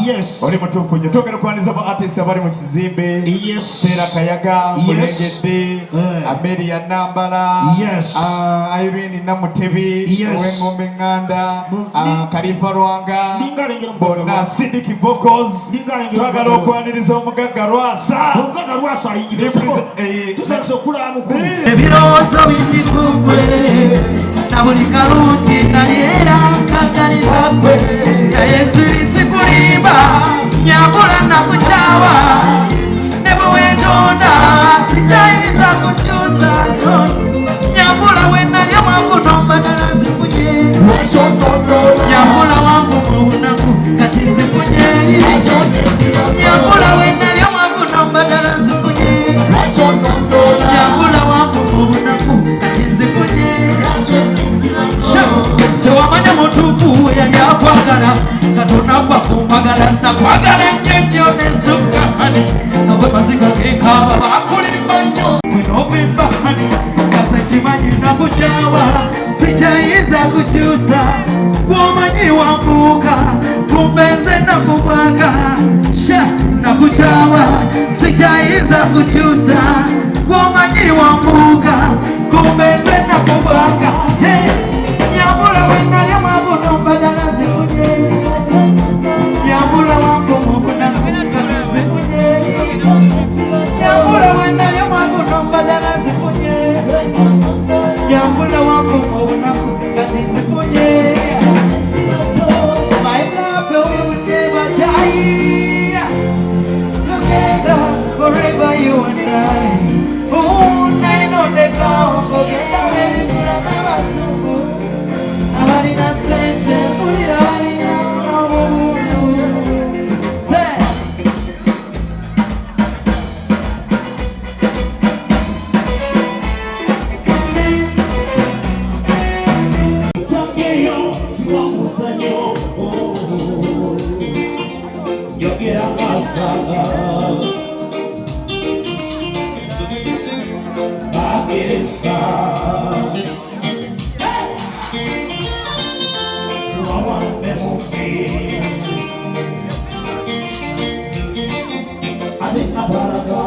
Yes. Oli mutufu togera kwaniza ba artists abali mu kizimbe. Yes. Sera Kayaga, Mulengedde, Amelia Nambala, Irene Namutebi, Wengombe Nganda, Kalifa Rwanga, Bona Sidiki Bokos, twagala okwaniriza omugagga Rwasa. Omugagga Rwasa ayingirizeko. Tusanze okula amukulu. Ebirowoozo bindikugwe, na buli kalungi naliera nkagaliza gwe. Ya Yesu lisikulimba, nyambula nakukyawa, ne bwe weetonda sikyayiza kukyusa. Nyambula we nalya mwangu nombadala nzifunye, nyambula wangu mu bunaku kati nzifunye. Nyambula we nalya mwangu nombadala nzifunye, nyambula wangu mu bunaku kati nzifunye. Tewamanya mutuufu yali akwagala, Katonda gwakumpagala nakwagala nnyo nezuka hani, nagwe maziga gekaba bakulimba nnyo bwinobwimba hani, kase kimanyi nakukyawa sikyayiza kukyusa, gwomanyi wambuuka kumbenze nakubwaka, nakukyawa sikyayiza kukyusa, gwomanyi wambuuka kumbenze nakubwaka. Nyambula wenalya mwangu nombadala nzifunye, nyambula wangu mu bunaku nzifunye, nyambula wenalya mwangu nombadala nzifunye, nyambula wangu mu bunaku kati nzifunye. My love will never die, together forever you and I. Oh, I know the ground kogenda welikula n'abazungu, abalina sente mpulira balina obuntu. Takeyo siwamusanyo yogera masaga bageresa wawambe mufi adina baraga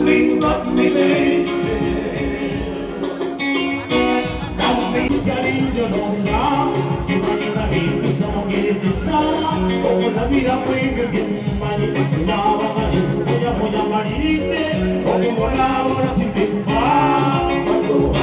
Nothing but me, baby. Nothing telling you no now. So when you have me, someone get the sun. Oh, la vida bring again. Money, now I'm a little money. Oh, la ora si te fa. Oh, no,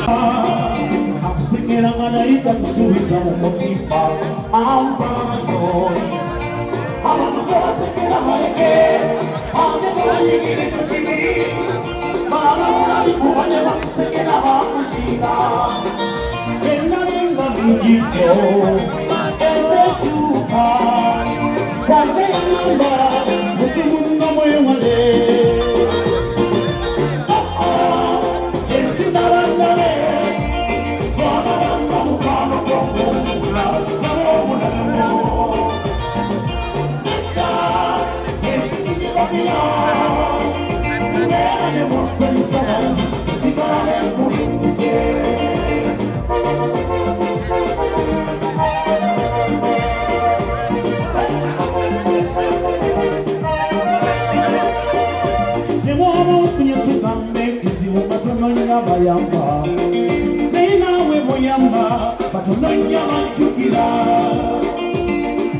I'm singing a manaita msuiza mmotifa ambanoi Amanatoa singing maleke Amanatoa yingine chochini Mara murali kubanye makusenge na makujina Kena nenga mingito Ese chupa Kante ya namba Mukimunga mwe wale Bayamba, Nena we moyamba, Patononya manchukila,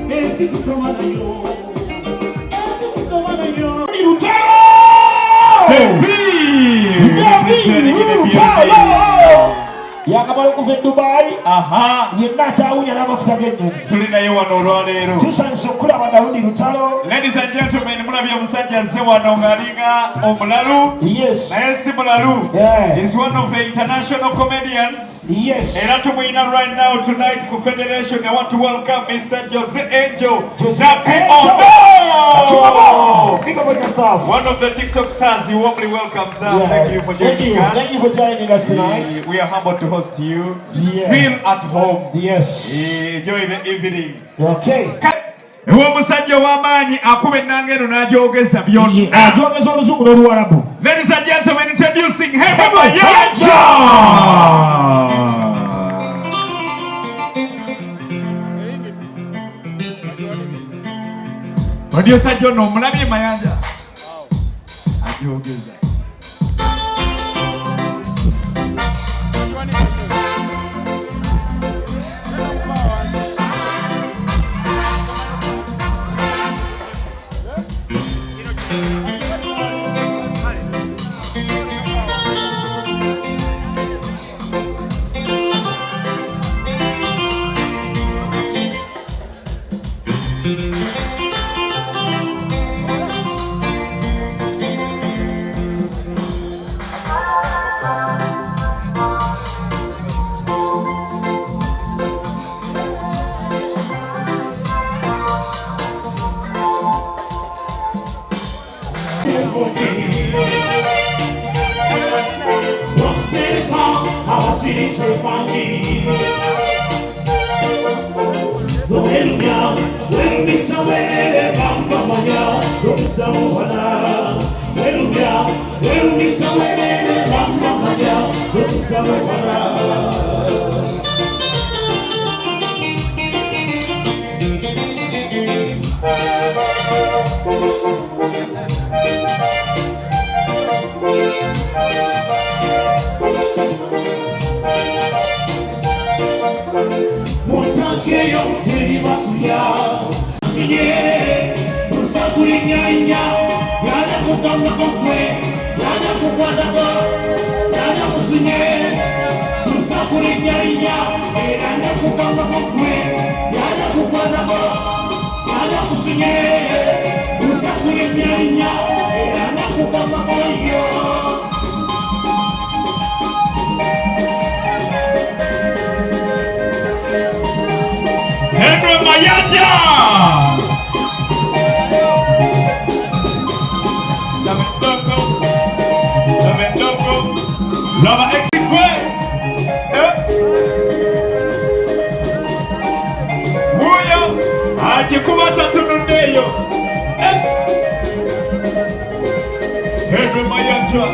Esi kutomana yo, Esi kutomana yo, yakamala okuva e Dubai aha yenna akyawunya n'amafuta g'ennyonyi tulinayo wano olwaleero tusanyusa okulaba Dawudi Lutalo. ladies and gentlemen mulabye omusajja azze wano ng'alinga omulalu Yes. naye si mulalu Yeah. is one of the international comedians Yes. era tumuyina right now tonight ku Federation. I want to welcome Mr. Jose Angel. Jose Happy Angel. Ono! Big up on yourself. One of the TikTok stars. He warmly welcomes us. Yeah. Thank you for joining us. Thank you for joining us tonight. We are humbled to host you. Yeah. Feel at home. Yes. Enjoy the evening. Okay. Omusajja w'amaanyi akuba ennanga eno n'agyogeza byonna. Agyogeza oluzungu n'oluwarabu. Ladies and gentlemen, introducing Hebe Mayanja. Ndi osajja ono omulabye Mayanja agyogeza. Hebe Mayanja. Lava exikwe. Wuyo akikubata tunundeyo. Hebe Mayanja.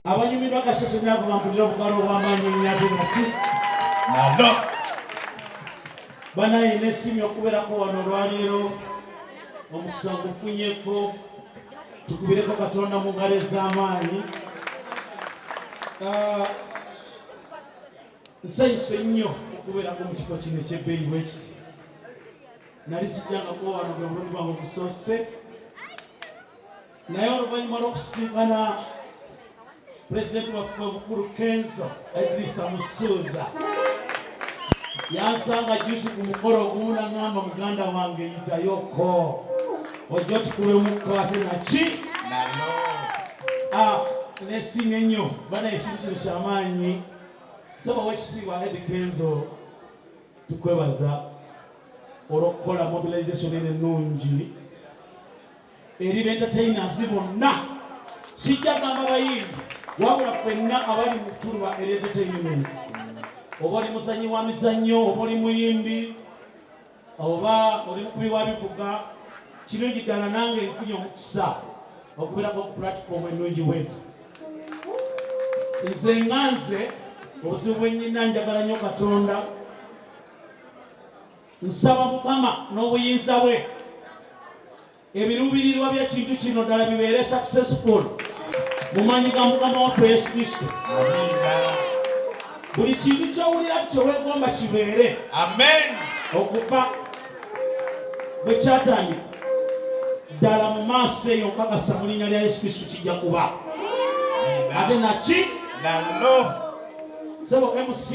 abanyumirwa akasheshe myaka bampulira obugalo obw'amaanyi emyaka emati Nalo. banaye n'essimu okubeerako wano olwaleero omukisa ngufunyeko tukubireko katonda mu ngalo ez'amaanyi. Nsanyusa nnyo okubeerako mu kifo kino ekyebbeeyi bwe kiti. Nali sijjangako wano bwe bulungi bwange obusoose, naye oluvannyuma lw'okusinkana pulezidenti waffe omukulu Kenzo Idrisa Musuuza yansanga jusi ku mukolo ogumu n'aŋŋamba muganda wange yitayoko ojja otukubemukko ate naki nesinga ennyo banaye ekintu kino kyamaanyi. Saba wekitiibwa Eddie Kenzo tukwebaza olw'okukola mobilization eno ennungi eri b'entertainers bonna. Sijja gamba bayimbi wabula ffenna abali mu ttulwa eri entertainment, oba oli muzannyi wa mizannyo, oba oli muyimbi, oba oli mukubi wa bivuga, kirungi ddala nange nfunye omukisa okubeerako ku platform ennungi bweti. Nze nga nze obuzibu bwennyina njagala nnyo Katonda, nsaba Mukama n'obuyinza bwe ebiruubirirwa by'ekintu kino ddala bibeere successful mu maanyi ga Mukama waffe Yesu Kristo. Buli kintu ky'owulira kyeweegomba kibeere. Amen. Okuva bwe kyatandika ddala mu maaso eyo nkakasa mu linnya lya Yesu Kristo kijja kuba. Ate naki? Nalo. Sebo MC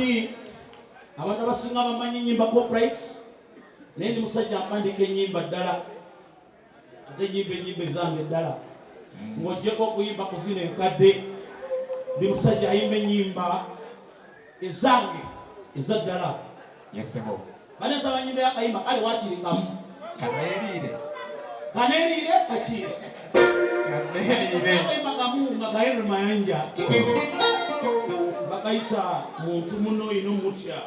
abantu abasinga bamanyi ennyimba corporates naye ndi musajja mpandika ennyimba ddala ate ennyimba ezange ddala ng'oggyeko okuyimba ku zino enkadde ndi musajja ayimba ennyimba ezange eza ddala. Yesebo. Baneza abanyimba y'akayimba kale wakiringamu kaneeriire kakiire akayimba kamu nga gayeru mayanja bakayita muntu muno ino mutya.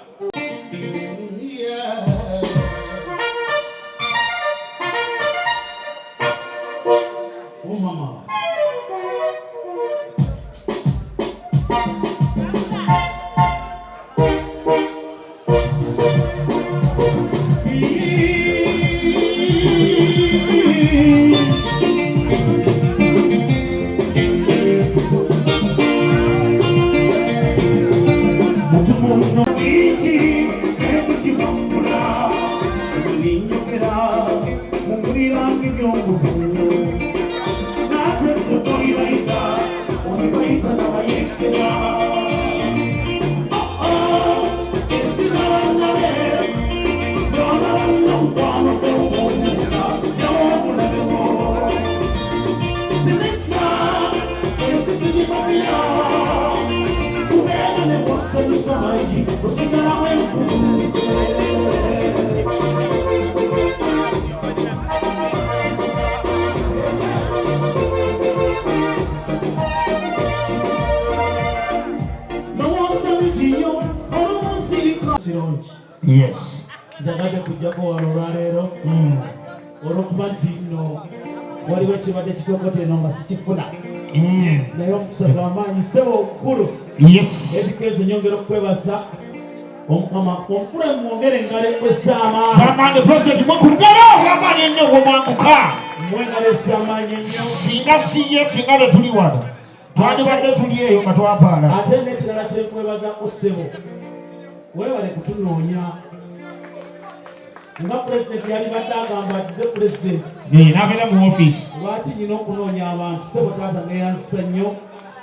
Oh mama. Yes. Njagala kujjako wano olwaleero olw'okuba nti nno waliwo ekibadde kitokota eno nga sikifuna naye omukisa gw'amaanyi sebo okukulu. Yes. Ebikeezo nyongera okwebaza omukama omukulu mwongere engalo ekwesamaanyi. Bamange President mwakulugana wamaanyi ennyo womwanguka. Mwengalo esamaanyi ennyo. Singa siye singa lwe tuli wano. Twandibadde tuli eyo nga twapaala. Ate n'ekirala kyenkwebazaako ssebo. Weewale kutunoonya. Nga President yali badde agamba ati nze President. N'abeera mu ofiisi. Lwaki nyina okunoonya abantu ssebo taata neeyanzisa nnyo.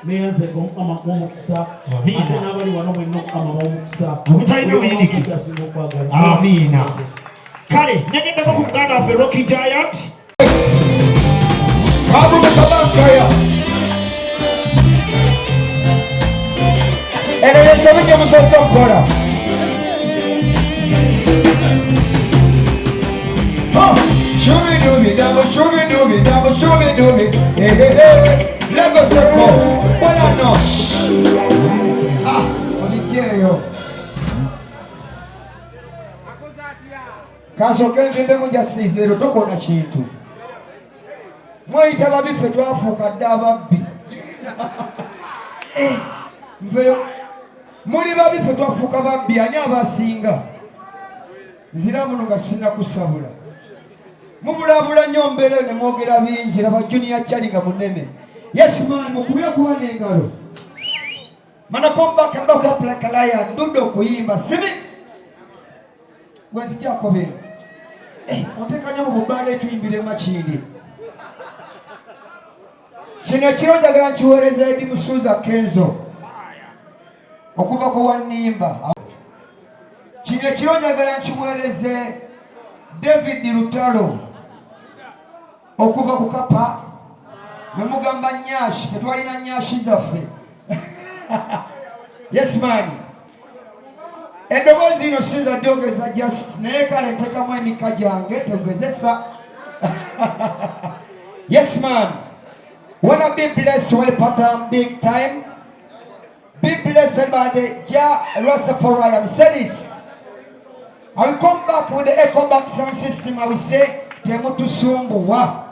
Neyanzeka omukama omukisa. Ate n'abali wano mwenna omukama omukisa. Obutalina buyiniki. Amiina. Kale negendako ku muganda waffe Rocky Giant. Kabulukabankaya. Eno y'ensobi gye musoose okukola. Shubi-dubi, double shubi-dubi, double shubi-dubi. Hey, hey, hey. Lego Seko. Wala no. Olijeyo. Kasooke nzimbe mu Justice tokona kintu. Mweyita babiffe twafuuka dda ababbi. Nveyo. Muli babiffe twafuuka babbi ani abasinga. Nzira muno nga sinnakusabula. Mubulabula nnyo mbeera ne mwogera bingi laba Junior Chali nga munene. Yes man, mukubira kuba n'engalo. Manakomba kamba kwa plakalaya ndudo kuyimba sibi. Gwezi jako bino. Ontekanya mu bubale tuyimbire makindi. Kino ekiro njagala nkiweereza Edi Musuuza Kenzo. Okuva ku Wanimba. Kino ekiro njagala nkiweereze David Lutalo. Okuva ku Kapa. Memugamba Nyashi, tetwalina Nyashi zaffe. Yes man. Eddoboozi lino sinza ddogeza just naye kale ntekamu emika gyange tegezesa. Yes man. Wanna be blessed while pattern big time. Be blessed by the Jah Rastafari. Say this. I will come back with the echo back sound system. I will say temutusumbuwa.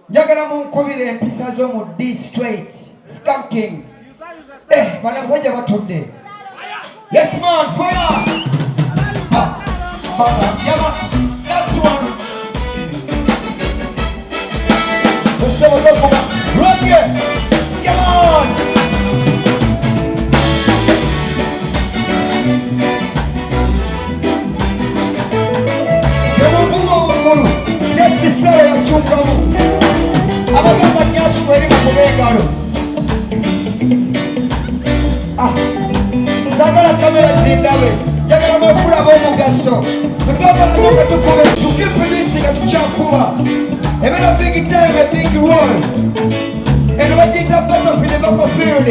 Njagala munkubire empisa zo mu D straight skanking. Bana mwaje batudde. Yes man, fire. Yama, that's one. Let's have a look right here. Come on. Yes, engalo. Sagala kamera zindabe. Jagala mwefula b'omugaso. Tutwagala nga tukube tukipulisiga tukyakuba. Ebera big time, a big war. And when you talk about the battlefield,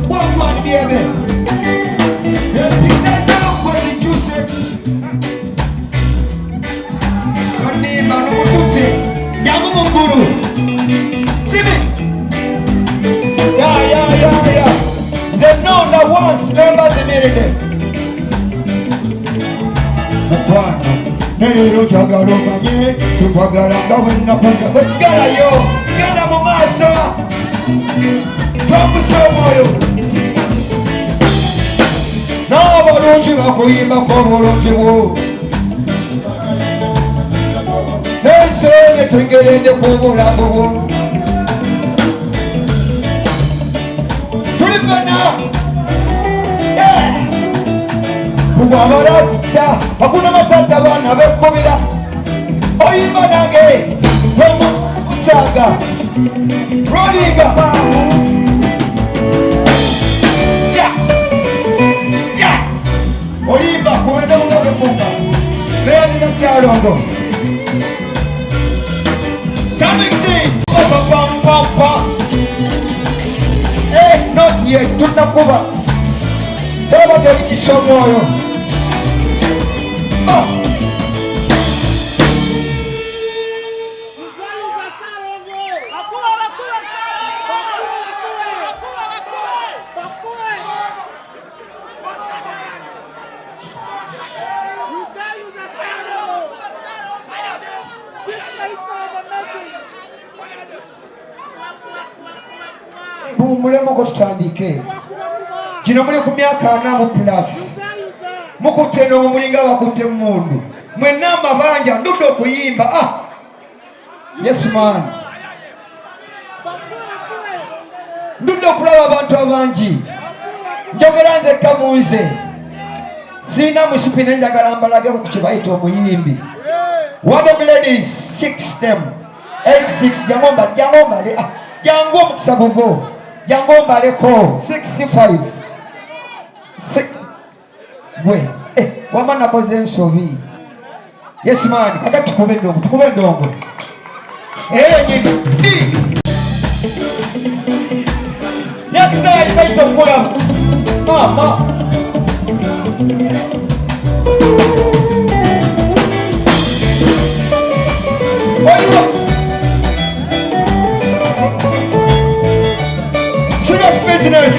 what one baby? The pieces of what did you say? Kanima no mutute. Yamu munguru. See me? Yeah. They know that once, never the minute. Nero jagalo manye, tupagala gawena panga. Wesigala yo, gana mu maaso. Twamusomoyo. N'abalungi bakuyimba kw'obulungi bwo. N'enseenene tengerende ku bulamu bwo. Tuli fena. Kuba abarasita hakuna matata bana bekubira oyimba nange omusaga rolinga oyimba kuwenda nga bemunga neyalina kyalongo samiti papapapapa not yet tunakuba toba tolinyisa omwoyo. Mulemo ko tutandike kino muli ku myaka 4 plus mukutte n'omulinga bakutte mundu mwenna amabanja ndudde okuyimba. Yes man, ndudde okulaba abantu abangi njogera nzekka mu nze sina musipi nenjagala mbalageko ku kibayita omuyimbi. One of ladies 6 them 86 jangombale jangu omukisa gugo jangoombaleko 65 gwe wama nakoze ensobi. Yes man, kakati tukube endongo nyini yesai kaitokula mama oliwo business.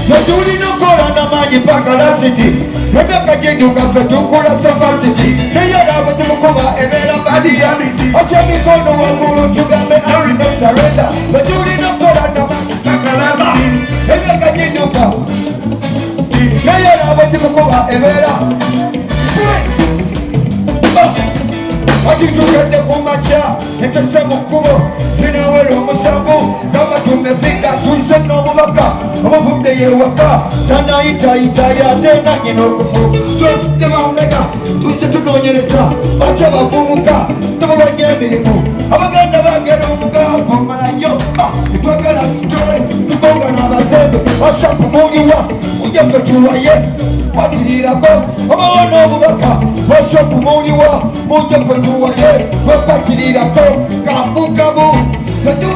Natulina kola na manyi pakala city. Rebecca Jindu kafe tukula Safa City. Neyala abatimukuba emera badi ya miti. Ocha mikono wanguru tugambe anti no surrender. Natulina kola na manyi pakala city. Rebecca Jindu ka. Neyala abatimukuba emera. Ati tukende kumacha, netese mukubo, sinawelo musambu, kama tumefika, tuise n'omubaka, omuvudde yewaka, tanayita ya tena nyino kufu, tuwefudde baumega, tuise tunoonyereza, bacha bavumuka, tubabanye emirimu, abaganda bagera omugavu malayo, netwagala story, tubonga n'abazembe, bashapu muliwa, ujjaffe tuwaye, watirirako, obawana obubaka, bashapu muliwa, mujjaffe tuwaye, wepatirirako, kambukabu, kadu,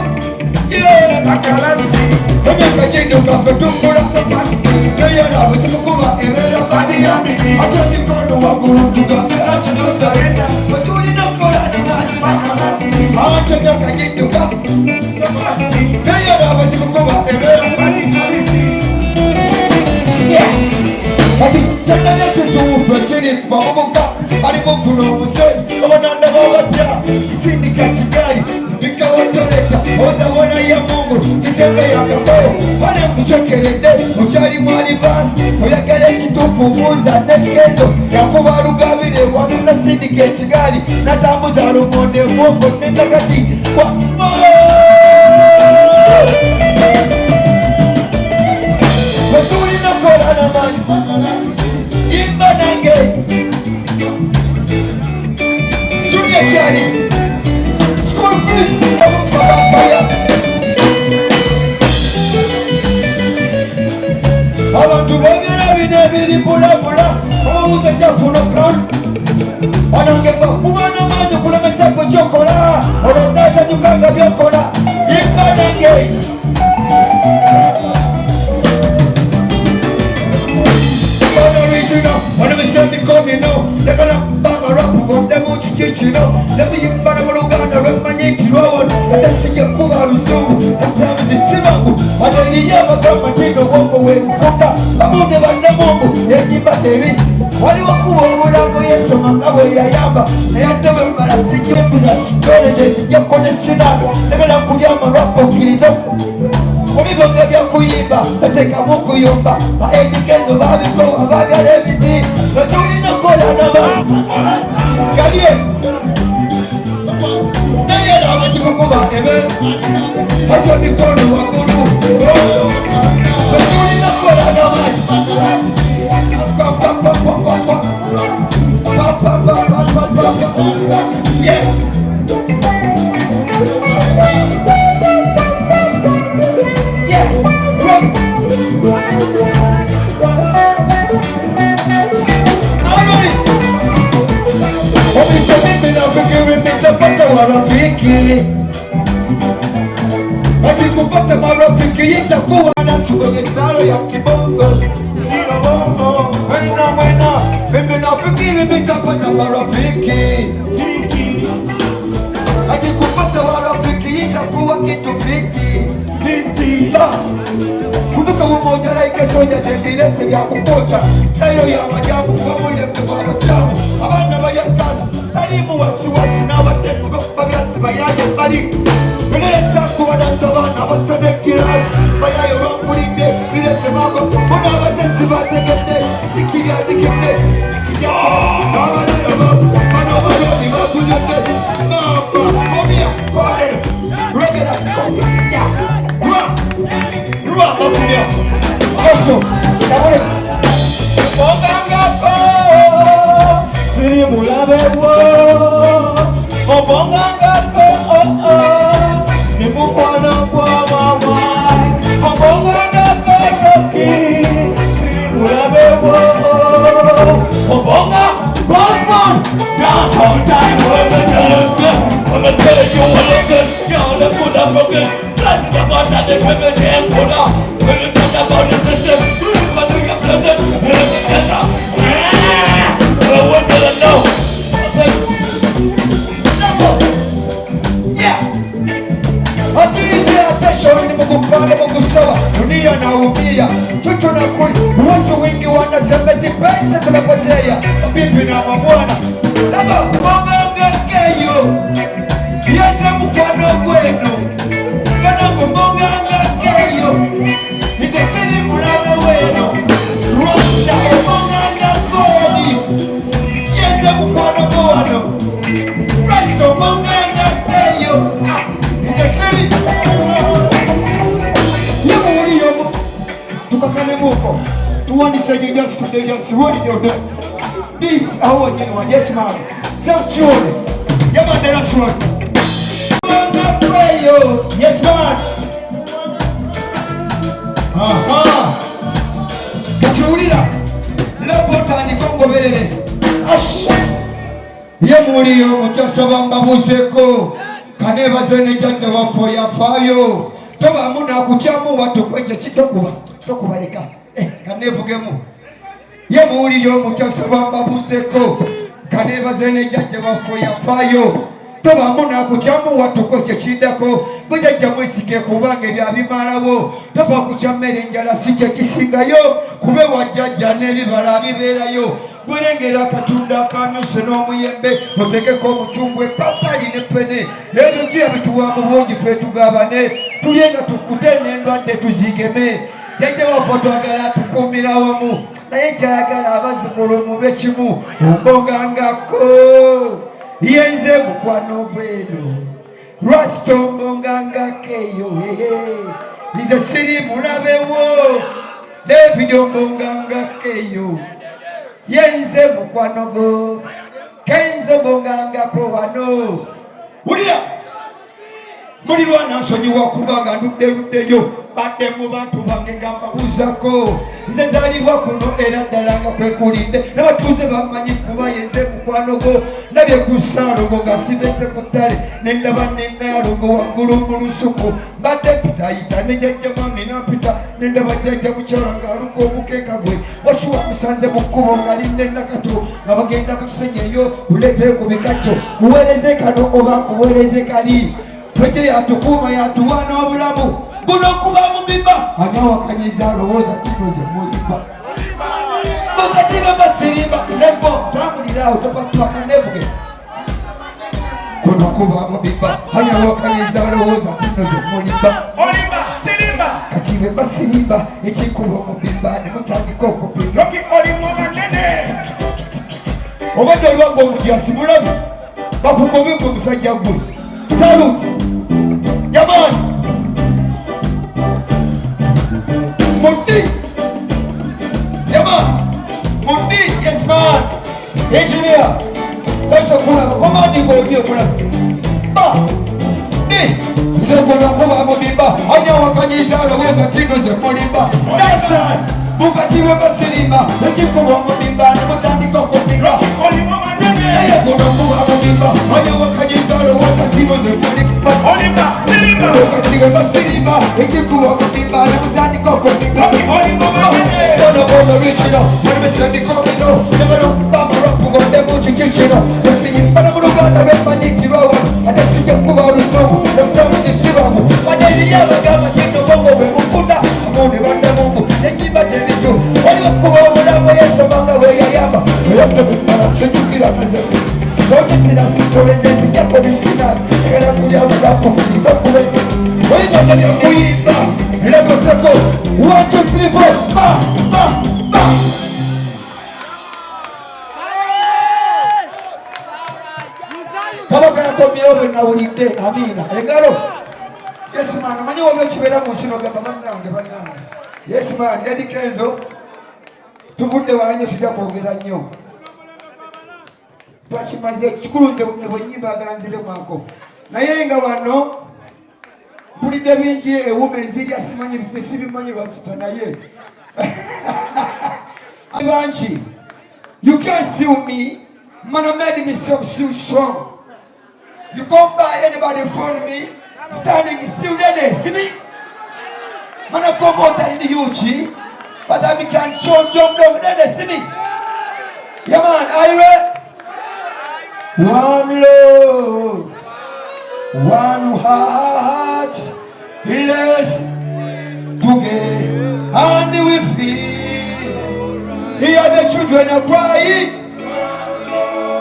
bakalasi, emyaka gino kaffe tukula safasi, neyala bwetukuba emera badi ya miti, ate mikono waggulu tugambe ati no surrender, bwetulina okukola n'amazzi bakalasi, ate emyaka gidduka safasi, neyala bwetukuba emera badi ya miti. Kati kyannanya kituufu ekiri ku bavubuka alimu kuno omuse obonanda babatya kisindika kigali bikawatoleta ozabona ya mungu kitembe yakako bane nkucekeredde okyalimu alivansi oyagala ekituufu obuuza nekezo yakuba lugabire wasuna sindika ekigali natambuza lumonde mwongo nenakati wetulina kola namanyi imba nange junior chari school abantu boogera bino ebirimbulabula omubuuza kyafunuka onongemba kubaana maanyi okulemesa gwe kyokola olwo naatanyukanga byokola imba nange nebiyimba muluganda lwemanyi nti lwawona atasiye kuba luzungu sometimes isibangu ateeriyo abagamba nti obwongo webufuga bamunde bannamungu enyimba tebi waliwo kuba obulago yesoma nga bwe yayamba naye ate bwe bumala sijotunasioleezijjakonesinanga negala kulya amalwapa okkiriza mubibonga byakuyimba batekamu okuyomba baedikezo babiko abagala ebizi notulina kola naba galye naye laba kikukuba ebe atyo mikono waggulu notulina kola namayi yes. Marafiki akikupata marafiki itakuwa nasi kwenye staro ya kibongo, sio bongo. Mwena mimi nafikiri nitapata marafiki, akikupata marafiki itakuwa kitu fiti. Kutoka umoja laike soja jendirese vya kukocha tayo ya majabu kwa mwenye mtebaba chamu abana bayakasi alimu wasiwasi na watesi babyasi bayaye mbali bilesa kuwadasabana wasane kirasi bayaye wampulinde bilese mago muna watesi bategete sikiri azikite ikija abalero manobaloni bakunyete mama komia kore regera ya Rua makunya Oso Sabore Obongangako Simulabewo Obongangako Nimukwana kwa mawai Obongangako Roki Simulabewo Obonga Bossman Dance all time I'm a telling you what I'm good You're the good I'm broken Blessings about that they put me there for now when you talk about the system but we got flooded I want to know yeah Atizi atesho ni mkupale mkusawa dunia na umia chuchu na kuli watu wengi wanasema dipende zimepotea bibi na mabwana Lago monga ngekeyo Yeze mkwano gwenu Kana kumonga ngekeyo Ize kili mulawe weno Rwanda kumonga ngekoni Yeze mkwano gwano Rasto monga ngekeyo Ize kili Yemu uli yomu Tukakane muko Tuwani senye jasi kude jasi Wani jode Bi awo nyewa yes mama Sem chone Yamandela suwani Yes man. Aha. Kachulira. Lobota ni Kongo belele. Ash. Yemuri yo muchasaba mbabuseko. Kaneba zene janje wafo ya fayo. Toba muna kuchamu watu kweche chitokuba. Tokubaleka. Kanevugemu. Yemuri yo muchasaba mbabuseko. Kaneba zene janje wafo ya fayo. Toba muna kuchamu watu kweche chidako. Kuja jamwisike kubange bya bimalawo. Toba kuchamere njala sije kisinga yo. Kube wajaja nebibala bibera yo. Bwerengera katunda kanuse n'omuyembe. Otekeko muchumbwe papali nefene. Ejo jia bituwa mubonji fetu gabane. Tulienga tukutene ndwande tuzigeme. Jeje wafoto agala tukumira wamu. Na yecha agala abazikolo mubechimu. Ubongangako. Yenze mukwano gwenu Rasto mbonganga keyo Ize siri mulabewo David mbonganga keyo Yenze mukwano go Kenzo mbonganga ko wano Ulira Mulirwa nansonyi wakubanga ndude yo badde mu bantu bange nga mbabuuzako nze zaalibwa kuno era ddala nga kwekulidde n'abatuuze bamanyi kuba yenze mukwano gwo nabye ku Ssaalongo nga sibette ku ttale ne ndaba Nennaalongo waggulu mu lusuku mbadde mpitayita ne jjajja mwami nampita ne ndaba jjajja mukyala ng'aluka omukeeka gwe wasuwa musanze mu kkubo nga linne Nakato nga bagenda mu kisenyi eyo kuleeteyo ku bikajjo kuweereze kano oba kuweereze kali tweje yatukuuma yatuwa n'obulamu buno kuba mubimba ani awakanyiza alowooza tinoze mulimba mukatibe basirimba levo tambulirawo topapaka nevuge kuno kuba mubimba ani awakanyiza alowooza tinoze mulimba katibe basirimba ekikuba omubimba nemutandika okupimba obadde olwagwa omujasi mulamu bakugobegwe omusajja gwe saluti jamani Mundi jamani Mundi yes man engineer sasa kulaba komandi ngolio kulaba ba ni zebona kuba mubimba anya wakanyisa aloweza tino ze mulimba dasa mukatiwe basirimba ekikuba mubimba nemutandika okupimba eye kuno kuba mubimba anya wakanyisa aloweza tino ze mulimba mukatiwe basirimba ekikuba mubimba nemutandika okupimba bono original wemesembikomino nebano bamaropugo nemukikinkino zesiyimpana mu Luganda bemanyitirwawo ate sijja kuba oluzungu nemutamugisibwamu baneeriyabagamba kino bongo bwe mufuna amundi bandamungu enyimba gyebijju waliwo kuba omulamu yesomanga weyayamba oyatomumala sijjukira kazeku tonetera sitoleze zijjako bisinani egala kulya bulamu iva kube oyinza byakuyimba legoseko 1 2 3 4 ba kabaka yakomyewo bwe nawulidde amiina engalo yesimaani omanyi waliwo ekibeera mu nsi nogamba bannange yesimaani edikenzo tuvudde walanyo sijja kwogera nnyo twakimaze kikulu nze ne bwenyimba agala nziremwako naye nga wano mpulidde bingi ewuuma ezirya simanyi sibimanyi lwasita naye banki you can't sue me man I made myself so strong you come by anybody in front of me standing still there see me man I come out in the UG but I can't jump down there see me yeah man are you ready one love one heart let's together and we feel here the children are crying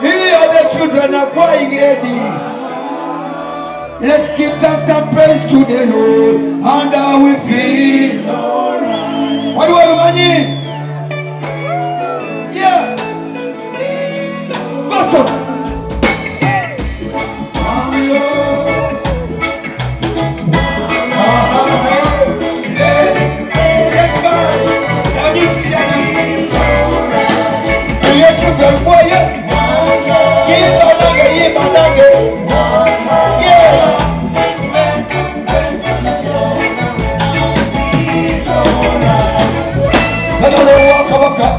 here the children are crying Eddie let's give thanks and praise to the Lord and how we feel what do we have yeah go so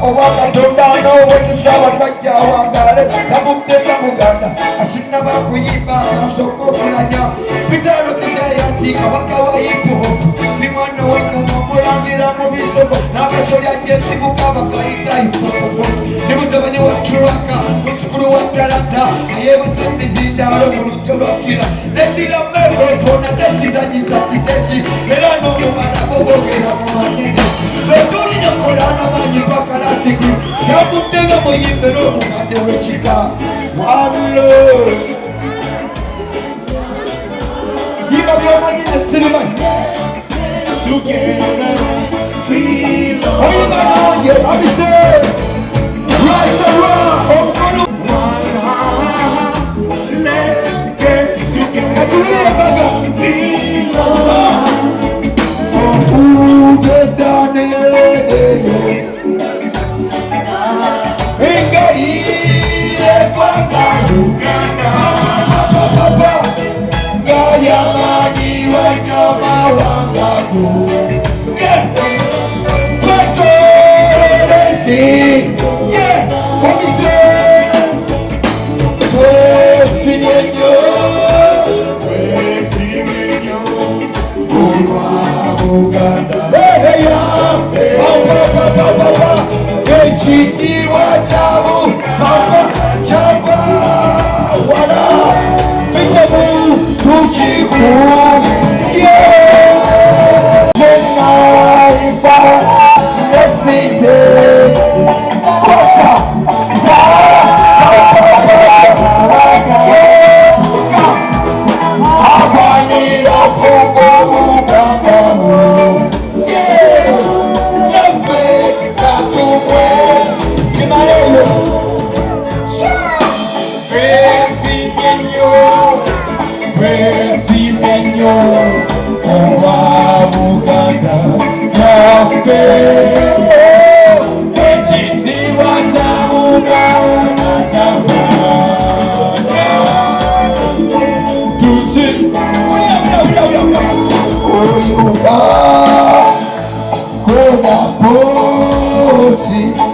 Obakatonda wekisa abasajja awangale tamudde Muganda asina bakuyimba asooka okulanya bitalo kijayati kabaka wa hip hop ni mwana w'engoma omulangira mu bisogo n'akasolya gyesibuka bakayita hip hop ni mutabani wa Turaka musukulu wa Talata naye basembizindaalo mu lujjo lwakira neddira mmeefona tesitagisa era n'omubala bobogera mu manene betulina kolana manyi bakalasiti yamuddenga muyimbera omukadde w'ekika walo yimba byomanyi nesirimanyi oyimba nange abise raisarwa omukono katulire baga Papa, Gaya Magi, Wanya Mawangaku.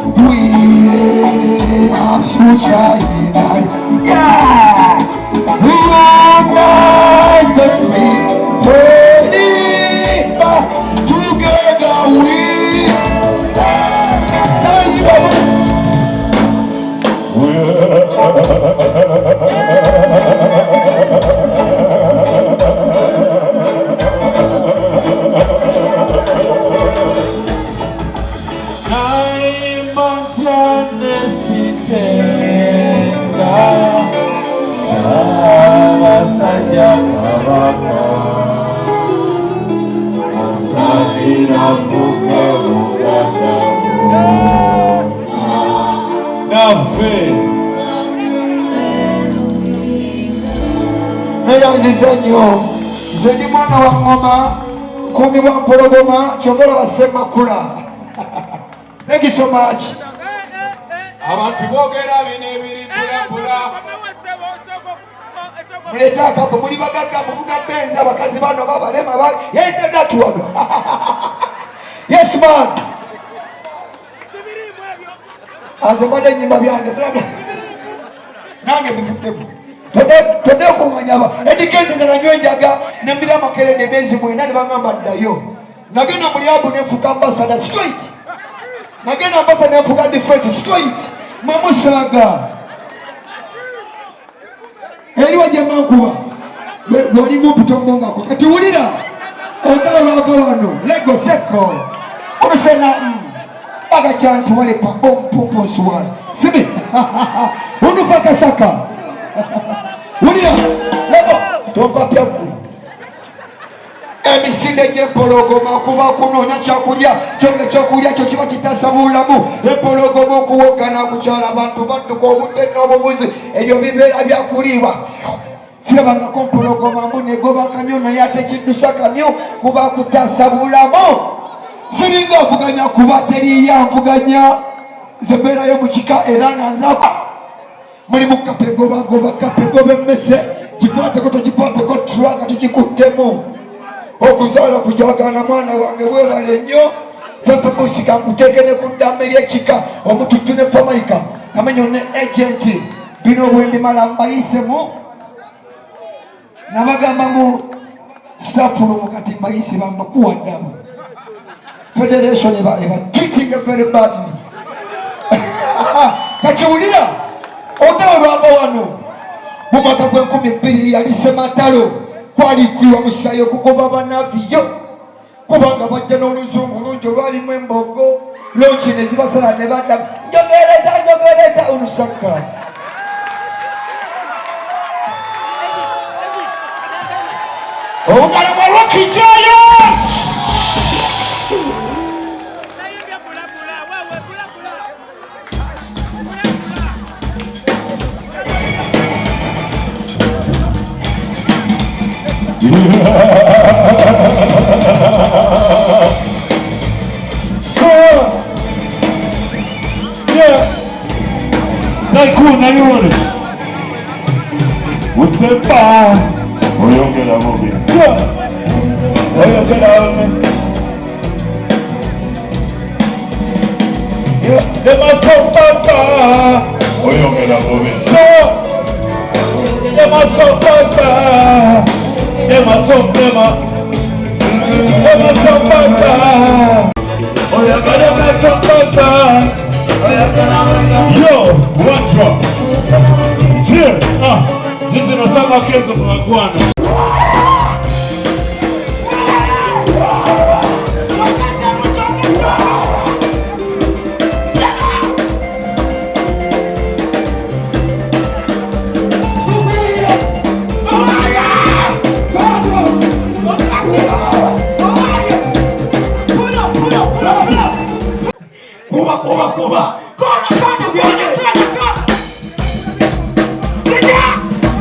We are future in life. Yeah! We are like the free. Together we Nzizanyo nze mwana wa ngoma kumi wa mpologoma kyongola basemakula. Thank you so much. Abantu boogera bino ebiri pulapula. Muleta akapo muli bagagga muvuga benzi abakazi bano babalema yende datu wano. Yes man. Anze mwade nyimba byange nange bivuddemu. Tode kumanyaba edikeze nanywe njaga nembira makerede bezi mwena nebangamba ddayo nagenda mulyabu nefuka ambassador straight nagenda ambassador nefuka defense straight mwemusaga eriwa jemankuba goli mupitongongako kati wulira otalwako wano lego seko olusena agacyantu wale pampomponsuwala sibi unufakasaka Wulia, lego, tompa pyaku. Emisinde gy'empologoma kuba kunoonya kyakulya kyokulya kyo kiba kitasa bulamu. Empologoma okuwoggana kukyala abantu badduka obudde n'obubuzi ebyo bibeera byakuliibwa. Sirabangako empologoma mbu negoba kamyo naye ate kiddusa kamyo kuba kutasa bulamu. Siringa nvuganya kuba teriiyo nvuganya. Nze mbeerayo mu kika era nga nzaako. Muli mukape goba kape gobe mmese kikwateko tokikwateko traka tukikuttemu okuzaala kujagana mwana wange webale nnyo fefe musika nkutegene ku ddambe ly'ekika omututtu ne Famalika kamenyo ne agenti bino bwendimala mbayisemu nabagamba mu staffroom kati mbayise bambakuwa ddamu federation eba treating very badly kakiwulira Otaolwanga wano mu mwaka gw'2002 yali Sematalo kwalikwiwa musayo kugoba banaviyo kubanga bajja n'oluzungu lungi olwalimu embogo lonki ne zibasala ne badda njogereza olusaka obugala bwa Rocky Giants Nayone Usepa Oyongera Bobi Oyongera Bobi Dema Topapa Oyongera Bobi Dema Topapa Dema Topapa Oyongera Topapa Yo, one drop. Here, this is a summer case of Maguana. Cuba.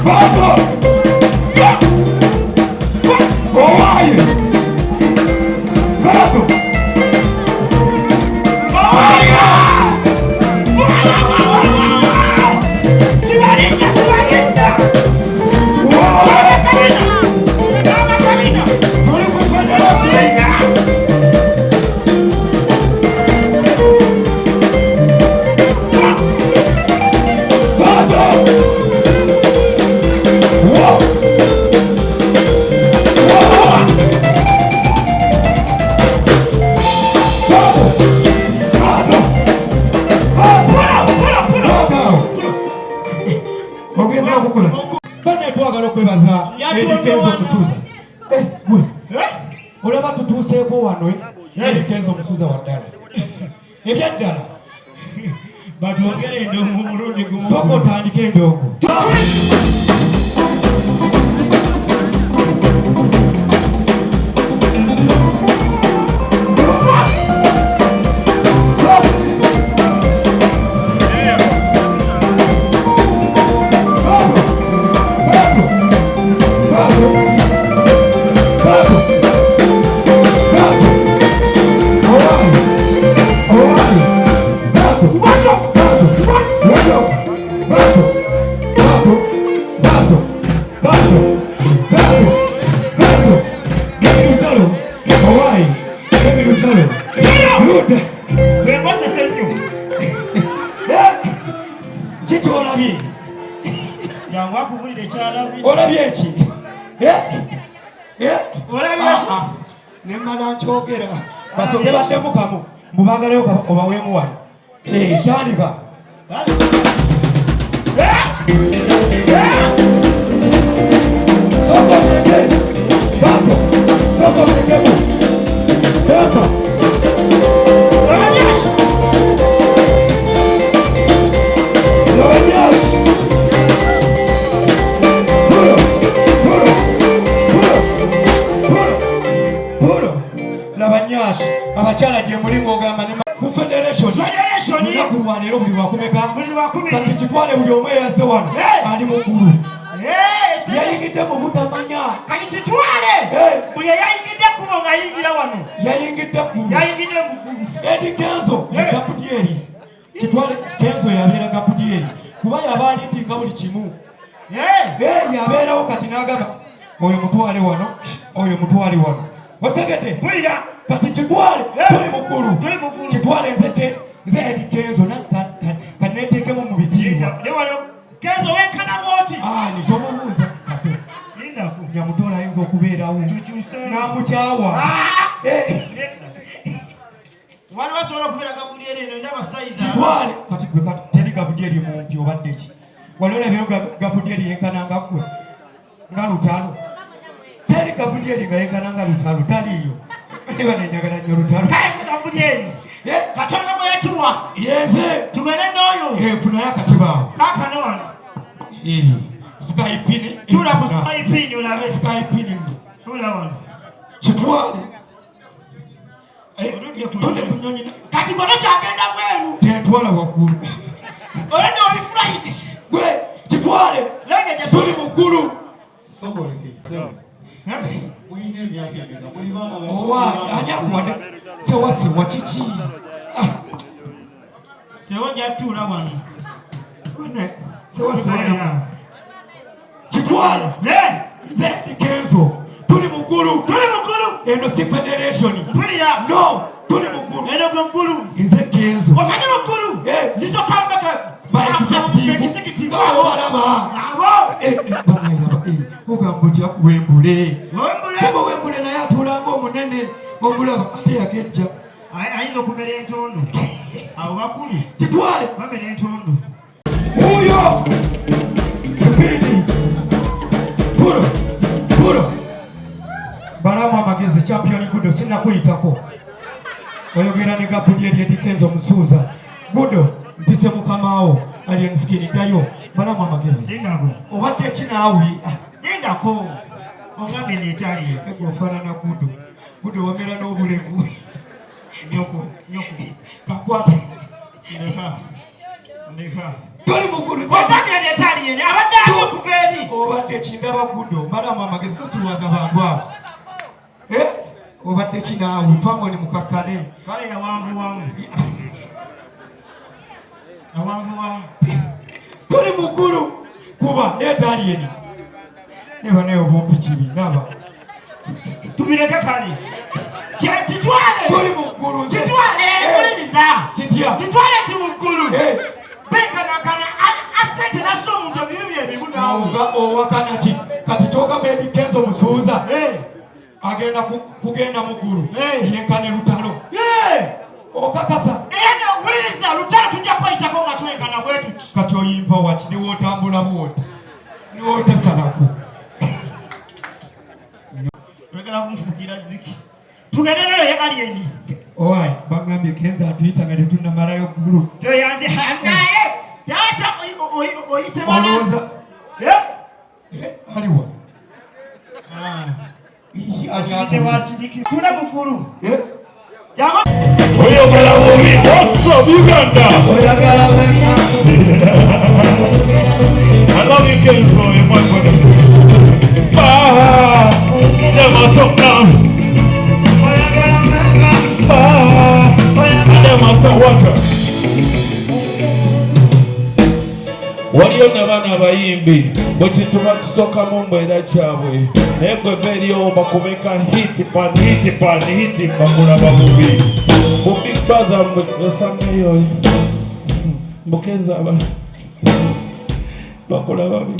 Vamos! Hawaii! Vamos! Sibarita! Dama camino! No le puedo hacer así. Edikenzo Musuuza. Gwe. Olaba tutuuseeko wano Edikenzo Musuuza waddala. Ebyaddala. Batwogere endongo mulundi gumu. Sooka otandike endongo. Basonge baddemu kamu mubagaleyo obaweemu wano tandika sokomenge bako sokomengemu baka Labanyashi Labanyashi Labanyashi abakyala gye mulimu ogamba ne ku federation kulwanira buli wakumeka kati kitwale buli omu eyazze wano ali muggulu yayingidde mu butamanya kati kitwale buli eyayingidde kubo ng'ayingira wano yayingidde mu ggulu Edi Kenzo Gabudyeri kitwale Kenzo yabeera Gabudyeri kuba yaba alindinga buli kimu yabeerawo kati n'agamba oyo mutwale wano oyo mutwale wano osegedde mpulira kati kitwale tuli muggulu kitwale nze Edi Kenzo kaneeteekemu mu bitiibwa Kenzo wenkana bwoti nitomubuuza kato nyamutola ayinza okubeerawo n'amukyawa wali basobola okubeera Gabudyeri eno n'abasayiza kitwale kati gwe teri Gabudyeri mumpi obadde ki wali olabyeyo Gabudyeri yenkananga ggwe nga lutalo teri Gabudyeri nga yenkana nga lutalo taliiyo eba nenjagala nnyo lutalo Gabudyeri Katonda mwe yatuwa yenze tugende n'oyo funayo akatibaawo kaakano wano Skypini tula ku Skypini olabe Skypini tula wano kitwale tuli ku nnyonyi kati gwe tokyagenda bweru tentwala waggulu olende oli flight gwe kitwale lenge tuli mu ggulu ani akuwadde sewa kiki sewo jatuula wano sewa kitwale nze Edi Kenzo tuli mu ggulu eno si federation mpulira no tuli mu ggulu eno gwe ggulu nze Kenzo omanyi mu ggulu zisokambaka executive balaba ogamba otya Wembule sebo Wembule naye atuulanga omunene omulaba ate yagejja ayinza okumera entondo abo bakulu kitwale bamera entondo uyo Speedy Puro balamu amagezi champion Gudo sinakuyitako oyogera ne Gabudyeri Edi Kenzo Musuuza Gudo mpise mukamaawo alien skin ddayo balamu amagezi lindako obadde kinaawi lindako ongambe neetaliyo ofaanana Gudo wamera n'obulevu nyoko kakwata ndeka toli muggulu ongambe neetaliyo abadde ali okuva eri obadde kindaba Gudo balamu amagezi tosulwaza bantu abo obadde kinaawe famoni mukakkane kale yawanvuwamu tuli muggulu kuba neetalieni neba nayo bombi kibi naba tubireke kale kitwale tuli muggulu kitwale kuliriza kitya kitwale ti muggulu benkanakana asente naso omuntu ebibi byebimu naawe owakana ki kati kyogamba Edi Kenzo Musuuza agenda kugenda muggulu yenkane lutalo okakasa kuliriza lutalo tujja kwayitako nga twenkana bwetuti kati oyimba waki niwootambula bwoti niwootasalako tugendereyo yali eni owai bagambye kenza atuyitanga tetunnamalayo ggulu toyanze naye taata oyise bana olowooza aliwa tula muggulu oyagala bubi what's up Uganda oyagala meka I love you Kenzo my brother them are so down oyagala meka them are so waka waliyo n'abaana abayimbi bwe kintu bakisookamu mbeera kyabwe naye gwe beeriyo bakubeka hiti bakulaba bubi mu big brother osameyo mbukenza bakulaba bi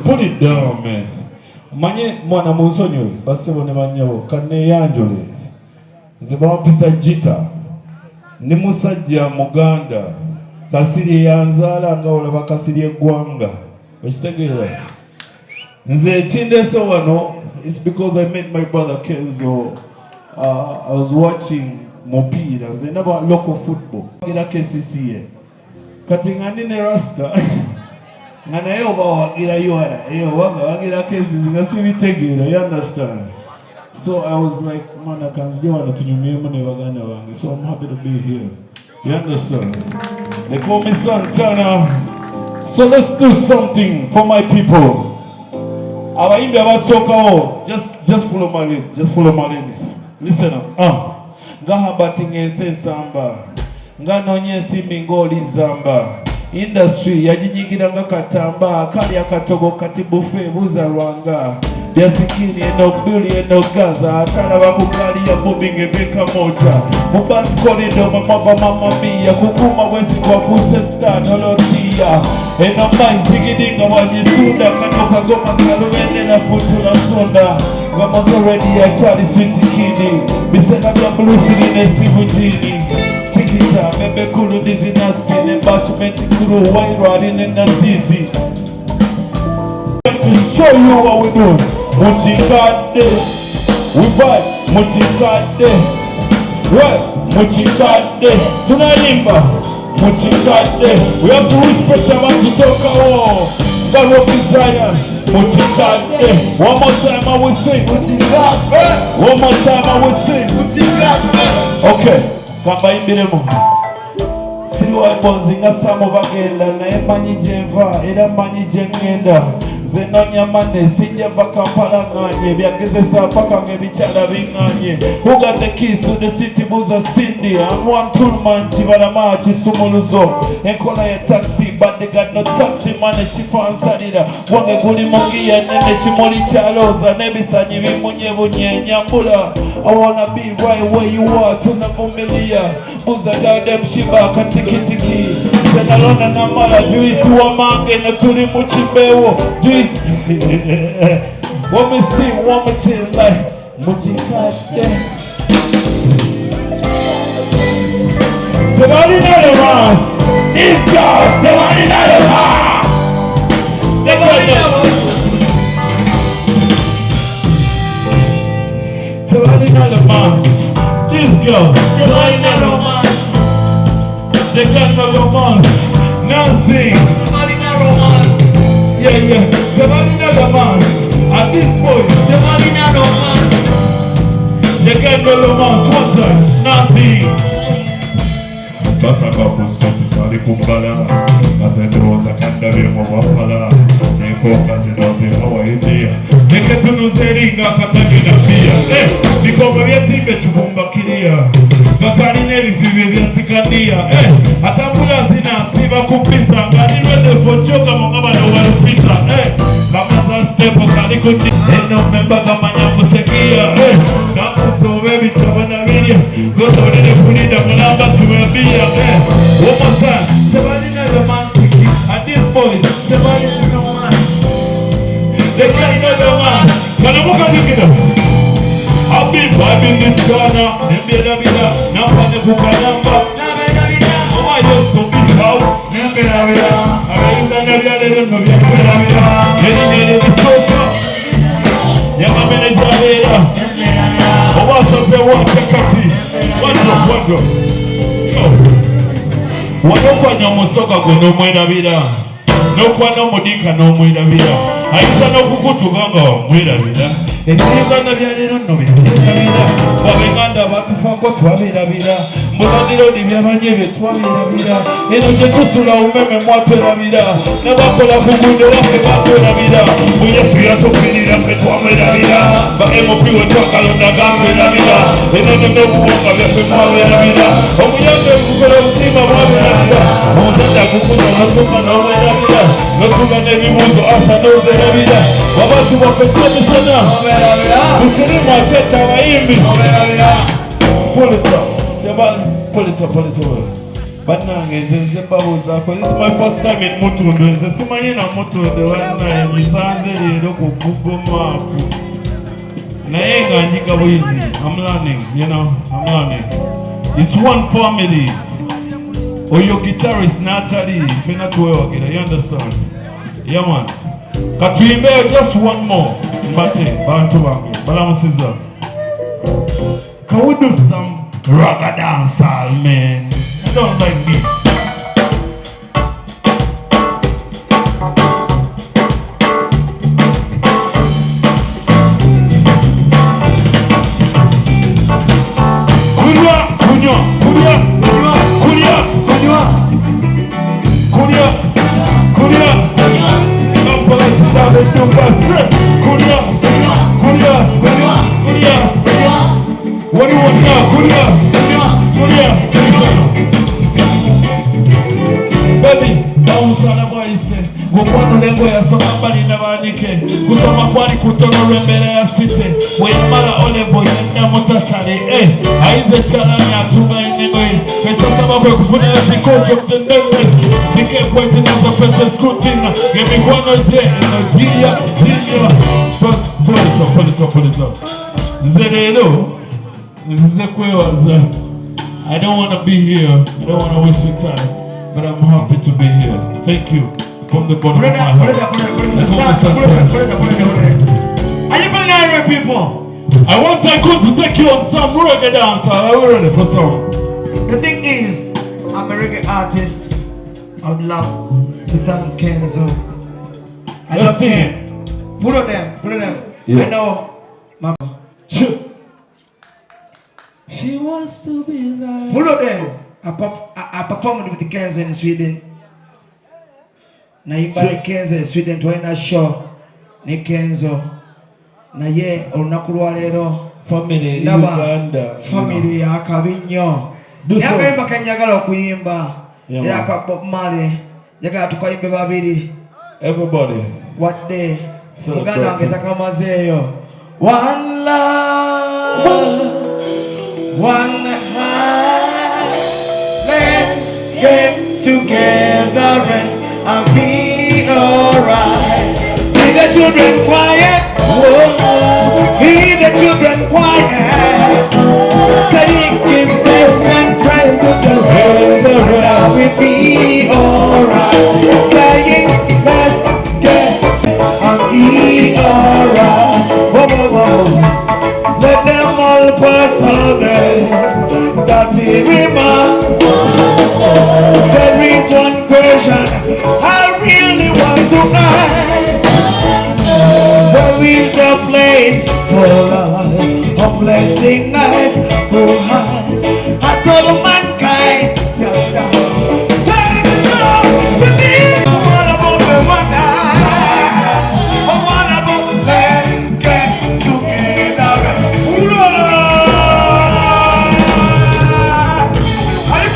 pull it down man manye mwana mu nsonyi basebo ne banyabo kaneyanjule nze bampita jita ni musajja muganda kasiri yanzaala nga olaba kasiri eggwanga ekitegeera nze ekindese wano it's because I met my brother Kenzo I was watching mupiira nze ndaba local football gira KCCA kati nga ndi ne rasta nga naye oba wagira URA wanga wagira KCCA nga sibitegeera you understand. So I was like, man, I can't do what to so I'm happy to be here. You understand? They call me Santana. So let's do something for my people. Abaimbi abatsoka just follow my lead. Just follow my lead. Listen up. Ngahabatinge sensamba. Nganonye simingoli zamba. Industry yajinyigira katamba kali akatogo katibufe buza rwanga. Yasikini eno buli eno gaza atala bakukali ya moving ebeka moja mubasi korido mama mia kukuma wezi kwa fuse start holotia eno mai zigidinga wajisunda kanoka goma kaluende na futula sonda Gamazo ready ya chali sweet kidi bisena bya blufi ne sibujini tikita bebe kulu dizi natsi ne bashmenti kulu wairari ne nazizi to show you what we do. Muchikade, we fight. Muchikade, what? Muchikade, tunaimba. Muchikade, we have to respect about the soccer. God will be giant. Muchikade, one more time I will sing. Muchikade, one more time I will sing. Muchikade. Okay, kamba imbiremo. Siliwa bonzinga samo bagenda na emanyi jenva era manyi jengenda. Zeno nyamane sinja Kampala nganye byagezesa paka ngebichara binganye who got the keys to the city buza Cindy and one tool man chibala machi sumuluzo enkola ya taxi but they got no taxi money chifansalira wange guli mungi ya nene chimoli chaloza nebisanyi bimunye bunye nyambula I wanna be right where you are tunavumilia buza gadem shiba katikitiki zenalona na mala juisi wa mange na tuli muchimbewo One me sing, one me tell like Muchikade. The one in the mass. These girls, the one in the mass. The one in the mass. The one in the mass. These girls, the one in the mass. They got no romance. Now sing. The one in the romance. Yeah, the man in the romance. At this point, the man in the romance. They get no romance. What's that? Nothing. Basaka kusopi kali kumbala. Kasedroza kanda vimo wapala. Neko kazidozi hawa India. Neketu zeringa katagina pia. Nikoma vya timbe chubumba kiria. Kakari nevi vivi vya sikadia. Atambula zina siva kupisa. Ngani wende pochoka mongaba na walupita. Kamaza stepo kali kuti. Eno memba kama nyambo sekia. Kamuso webi chabana viria. Goto nene kunida mulamba suwebia. One more time. Somebody know the man kiki. At this point, somebody know the man. They can't know the man. Kanamuka kikida. I've been vibing this corner. Nembeda vida. Nampane kukanamba. Nambeda vida. Oh I don't so big out. Nembeda vida. Nembeda vida. Nembeda vida. Nembeda vida. Sope wacha kati. Wando. Wanokwa nyomusoka guno mwerabira. Nokwa nomudika nomwerabira. Ayisa n'okukutuganga omwerabira. Ebiganda bya leero nno byerabira. Wabenganda abatufaako twabeerabira. Mulandironi byabanye bye twabeerabira. Eno gye tusula umeme mwatwerabira. N'abakola ku gundo waffe batwerabira. Mu Yesu yatufiirira ffe twamwerabira. Ba MOP we twakalonda gamwerabira. Eno n'obuwunga byaffe mwabeerabira. Omuyambe gukola obutima bwabeerabira. Omuzadde agukuza n'asumba n'omwerabira. N'okuba n'ebibuuzo asa n'ozerabira. Wabatu baffe twamusana. Musirimu ateta abayimbi. Pull it up. Bannange nze mbabuuzaako. This is my first time in Mutundu. Nze simanyi na Mutundu bannaye nyisanze leero ku Google Map. Naye nga njiga bwizi. I'm learning. It's one family. Oyo guitarist n'atali fena tuwewagira. You understand? Yeah man. Katuyimbe just one more. Mbate bantu bange balamusiza. Can we do some ragga dancehall, man? I don't like this. What do you want now? Baby, bounce on the voice. Gukwano lengo ya soma mbali na banike. Kusoma kwali kutono rembele ya site. Weyamara olebo ya mutashari. Aize chalani atuma inengo. Pesa sababu ya kufuna ya sikoje mtendende. Sike kweti nazo pesa skutina. Gemi kwano je, energia, jiniwa. Pull it up. Zerelo. I don't want to be here. I don't want to waste your time. But I'm happy to be here. Thank you. From the bottom of my heart. Are you feeling irate, people? I want Tycoon to take you on some reggae dance. Are we ready for some? The thing is, I'm a reggae artist. I would love to thank Kenzo. I love him. Put on them. Yeah. I know. She wants to be like. Pull up them. I performed with the Kenzo in Sweden. Na ibale Kenzo in Sweden twaina show ne Kenzo. Na ye olunaku lwa leero family Uganda. Family ya Kabinyo. Yagamba kanyagala okuyimba. Era ka Bob Marley. Yagala tukayimbe babiri. Everybody. What day? Uganda angetaka mazeyo. One love. One heart, let's get together and be alright. Hear the children quiet, hear the children quiet, saying give thanks and praise to the Lord, and I will be alright. Saying let's get and be alright. Whoa, whoa, whoa. Let them all pass on there. That is remark. There is one question I really want to know. Where is the place for love? A blessing nice who has I told mankind just that. Say no to me. What about the one night? What about let's get together? Are you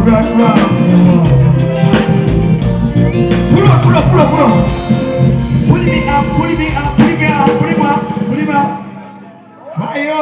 run round the world. Pull up, pull up, pull up, pull up. Pull me up, pull me up, pull me up, pull me up, pull me up. Why yo?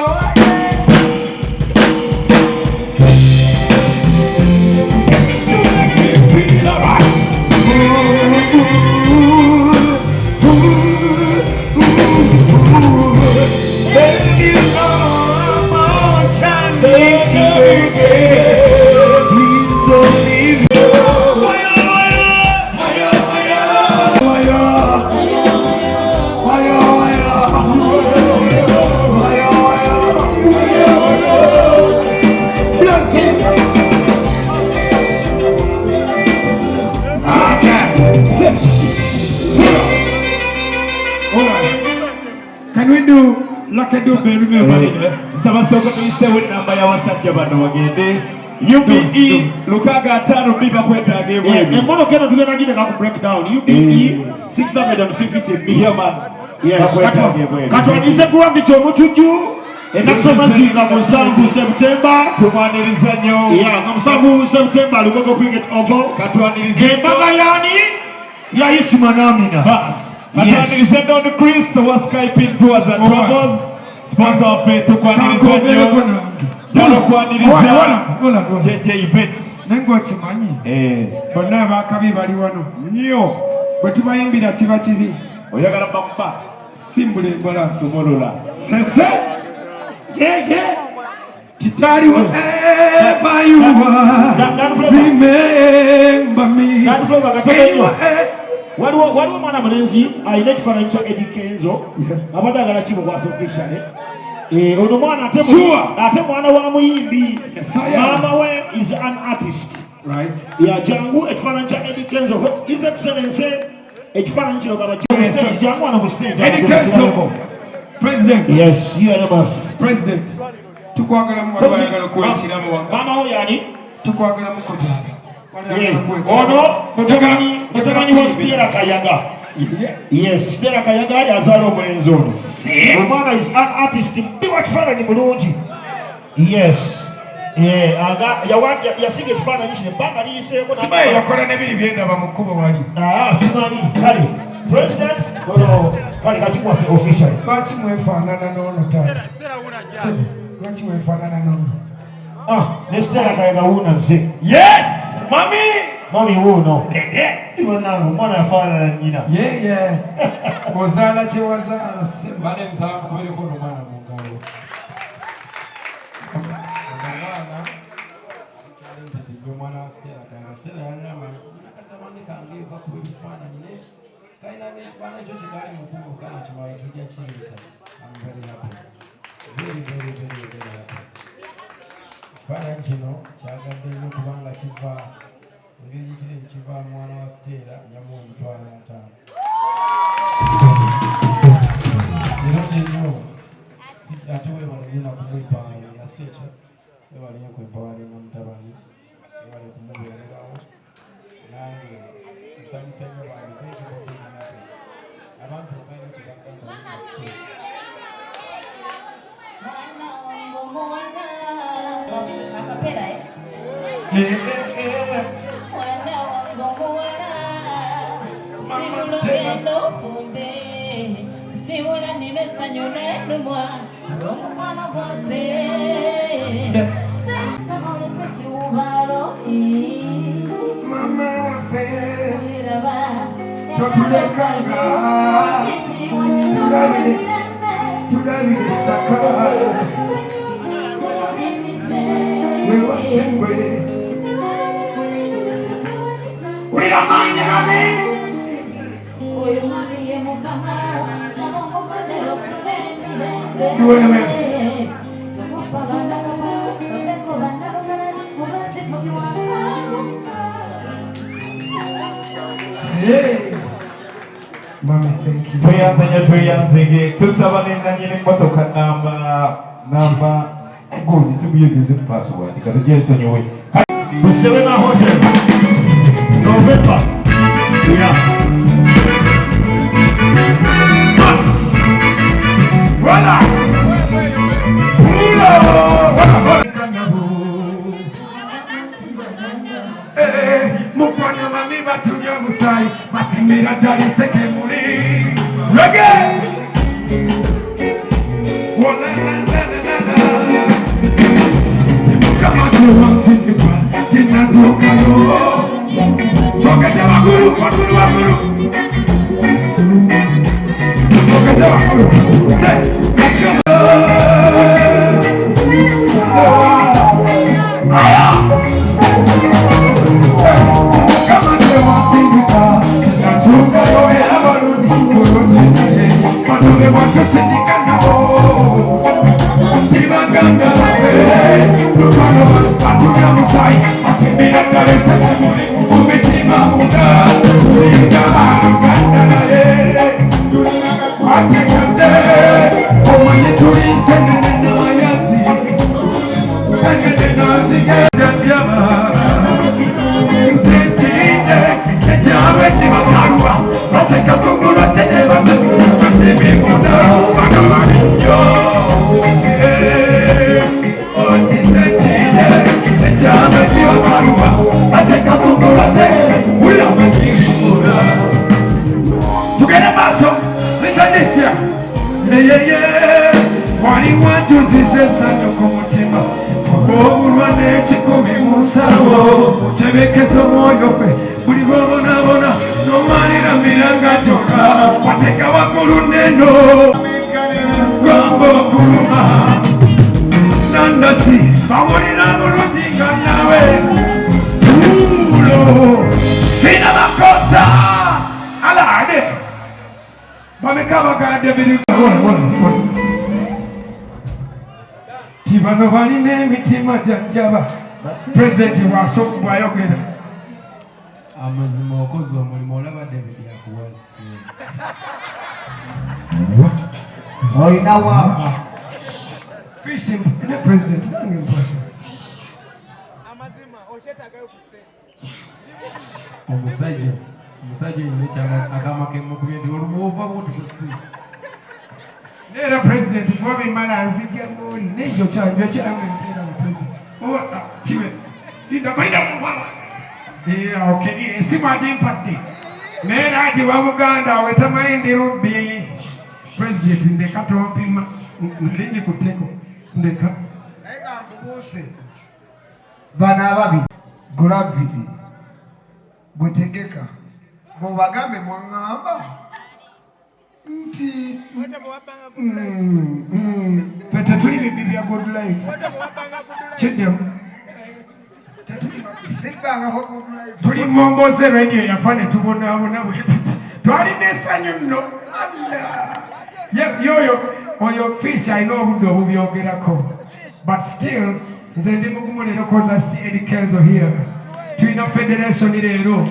Can we do like I do baby Sabasoko tulisewe namba ya wasajja bano wagende UBE lukaga 5 biba kwetage wewe mmono keno tugenda ngine ka break down UBE 650 yeah man yes katwanize kuwa vicho mutuju enakusoma zinga musanvu September tumwaniriza nyo yeah musanvu September lukoko cricket over katwanize baba yani ya isima namina bas katwanize don Chris was skyping towards and troubles sponsor of to kwaniriza nyo dalo kwaniriza JJ Events nengo chimanyi bonna bakabi bali wano nyo bwe tubayimbira kiba kibi oyagala bamba simbule mbola somolola sese yeah titari bayuwa remember me waliwo mwana mulenzi ayina ekifaananyi kya Eddie Kenzo abadde agala kimukwasa officially ono mwana ate mwana wa muyimbi mama we is an artist right jangu ekifaananyi kya Eddie Kenzo his excellency ekifaananyi kino gaba jangu wana mu stage Eddie Kenzo president yes you are the president tukwagala mu bayagala kwekira mu wanga mama we yani tukwagala mu kotata ono muteganyi wa Stella Kayaga yes Stella Kayaga yazaala omulenzi ono omwana is an artist mbiwa kifaananyi mulungi yes yasiga ekifaananyi kino ebbanga liyiseeko simaye yakola nebiri byendaba mu kkubo wali simanyi kale president ono kale kakikwase official lwaki mwefaanana n'ono taata lwaki mwefaanana n'ono ne Stella Kayaga wuunaze yes mami wuuno ibonange omwana yafaanana nnyina ozaala kyewazaala kubeereko n'omwana mu ngalo omwana wa Stella Kayaga Stella yangamba nakatamani kange kakuba ebifaananyi naye kalina n'ekifaananyi kyo kikali mu kuba kana kimala tujja kiyita I'm very happy very happy ekifaananyi kino kyagadde nnyo kubanga kiva engeri kiri kiva mwana wa Stella nyamu omutwalo 5 nnyo ate webalina kumwepawalinga si ekyo webalina kwepawalinga mutabani webale kumubeererawo nange nsanyusa nnyo bange bekibobenatis abantu babalina kyebagamba akapera simulugendo fumbe simula nine sanyo nenumwa omwana bwaffe saboleka kiwubalo mama waffe iraba totulekanga tulabire saka wewaffe ulira maanyi nane oyo maliye mukama saba omugodero fune iwewe tokupa bandakapa bafeko bandalogala mubasifu kiwafa mami thank you tweyanzenge tusaba nenanyini emmotoka namba godi simuyegeze password katujensonyiwe Serena Hotel November mukwano mami batunya omusaayi basimira ddala enseke muli reggae mukama tewansikipa kinazukayo togeze wagulu wagulu wagulu togeze wagulu Tibano balina emitima janjaba pulezidenti bw'ayogera amazima okoze omulimu olaba David yakuwase olina waaba fishi ne pulezidenti omusajja oyina akama kemukubye ndi olumuova buntu ku stage Nera pulezidenti kuba bimala nzija muli n'ekyo kyanjwa kyange nseera mu pulezidenti kiwe lindakolinda mubala okenire ensimu agimpadde naye nagiwa Buganda awe tamanyi ndi rubbi pulezidenti ndeka tompima nali ngikutteko ndeka naye kankubuuse bano ababiri gravity gwetegeka bwebagambe mwaŋŋamba nti fete tuli bibi bya good life kiddemu tuli Momboze radio yafa ne tubonaabona twalina essanyu nno oyo fish alina obudde obubyogerako but still nze ndi mugumu leero koza si Eddie Kenzo here tulina federation leero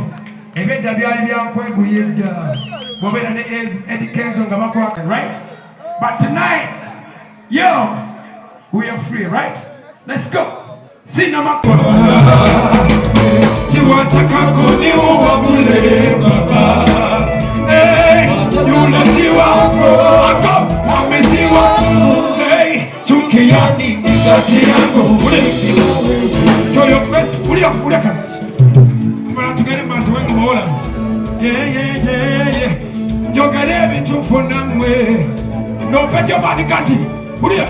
ebedda byali byankwegulya edda bw'obeera ne Eddie Kenzo nga bakola right but tonight yo we are free right let's go sina makosa tiwatakako ni uwabule baba yule tiwako ako amesiwa chukiani nigati yangu toyo press ulia kanchi mbona tugere mbasi wengu mwola njogere bitufu namwe nopejo banikati ulia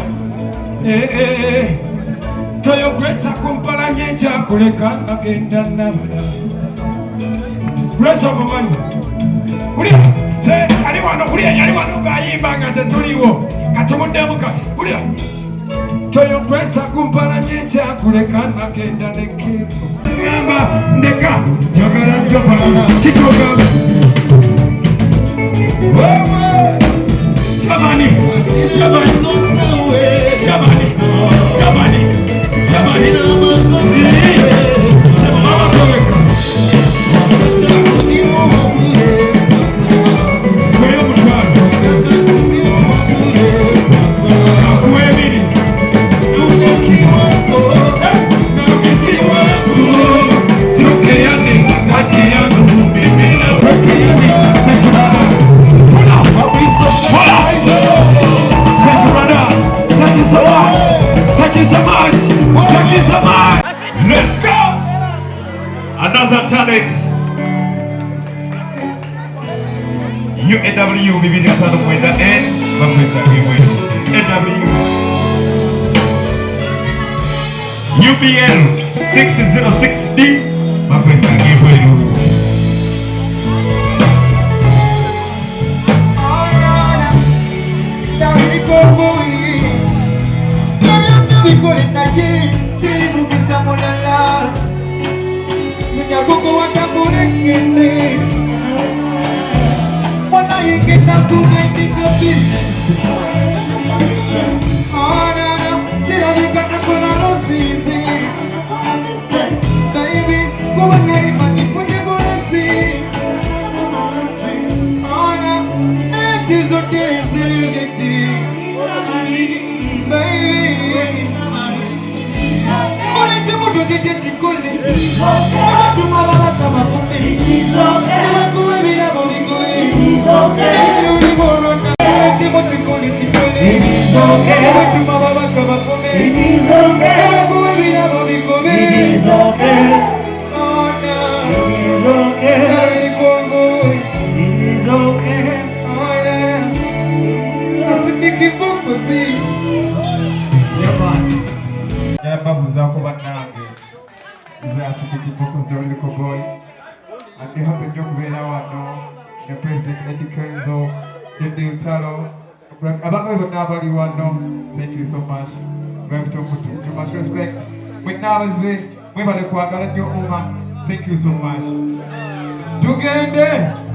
toyo gresa kumpala nyenja kuleka agenda nabula gresa omumani ulia se ali wano ulia yali wano ngayimba nga tetuliwo katumuddemu kati ulia toyo gresa kumpala nyenja kuleka agenda neke ngamba ndeka njogera njogera kitoga wewe jamani Another talent. UAW bibiri gatano kwenda N bakweta kwibweru. AW UBL 606D bakweta kwibweru. And they have the new the President Eddie Kenzo, the new Talo. Thank you so much. We have too much respect. Thank you so much. Together.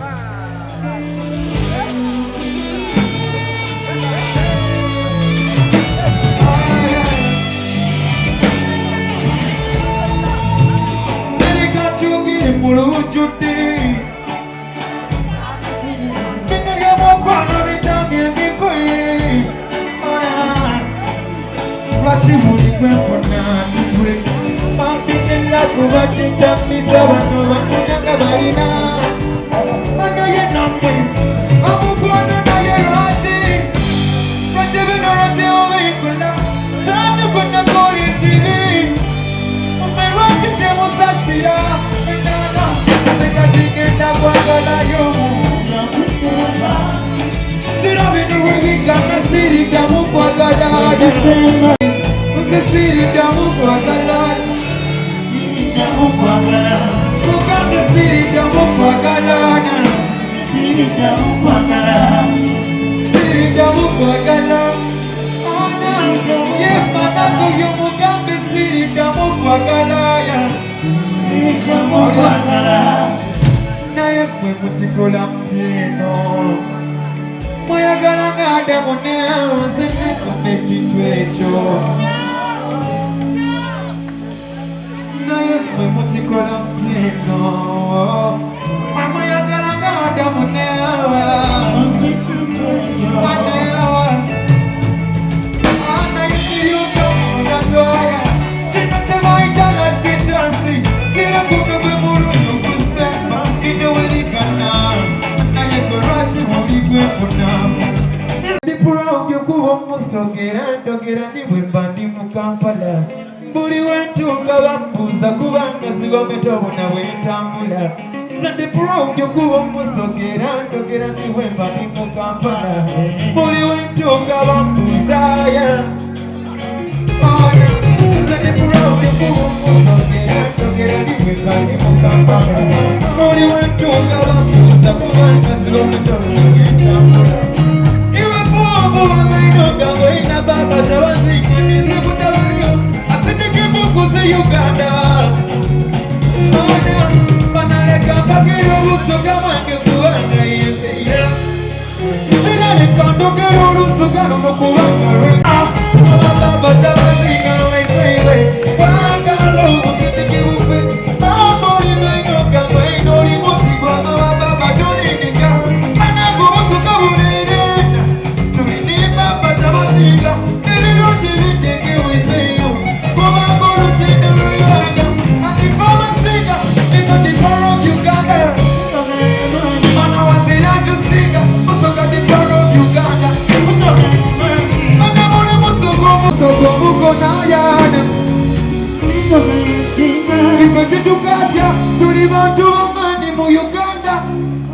Tuno tetukatya tuli bantu b'amaanyi mu Uganda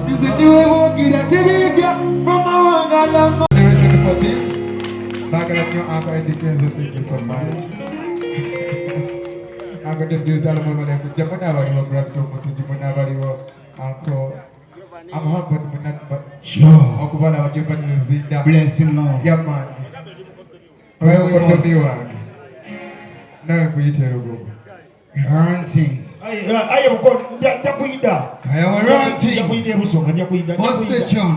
nze ndiwe boogera tebigya mumawanga lama. For this, bagala nnyo Uncle Eddie Kenzo, thank you so much. Uncle Deputy Utalo Mulumale kujja muna abaliwo Bradford Mutuji muna abaliwo Uncle Amahabad muna okubalaba Giovanni Luzinda. Bless you Lord. Yeah man. Oyokotomi wange. Nawe nkuyite lugogo. Ranting. Aye uko ndakuyida. Ayawa ranting. Ndakuyida ebusonga ndakuyida. What's the tune?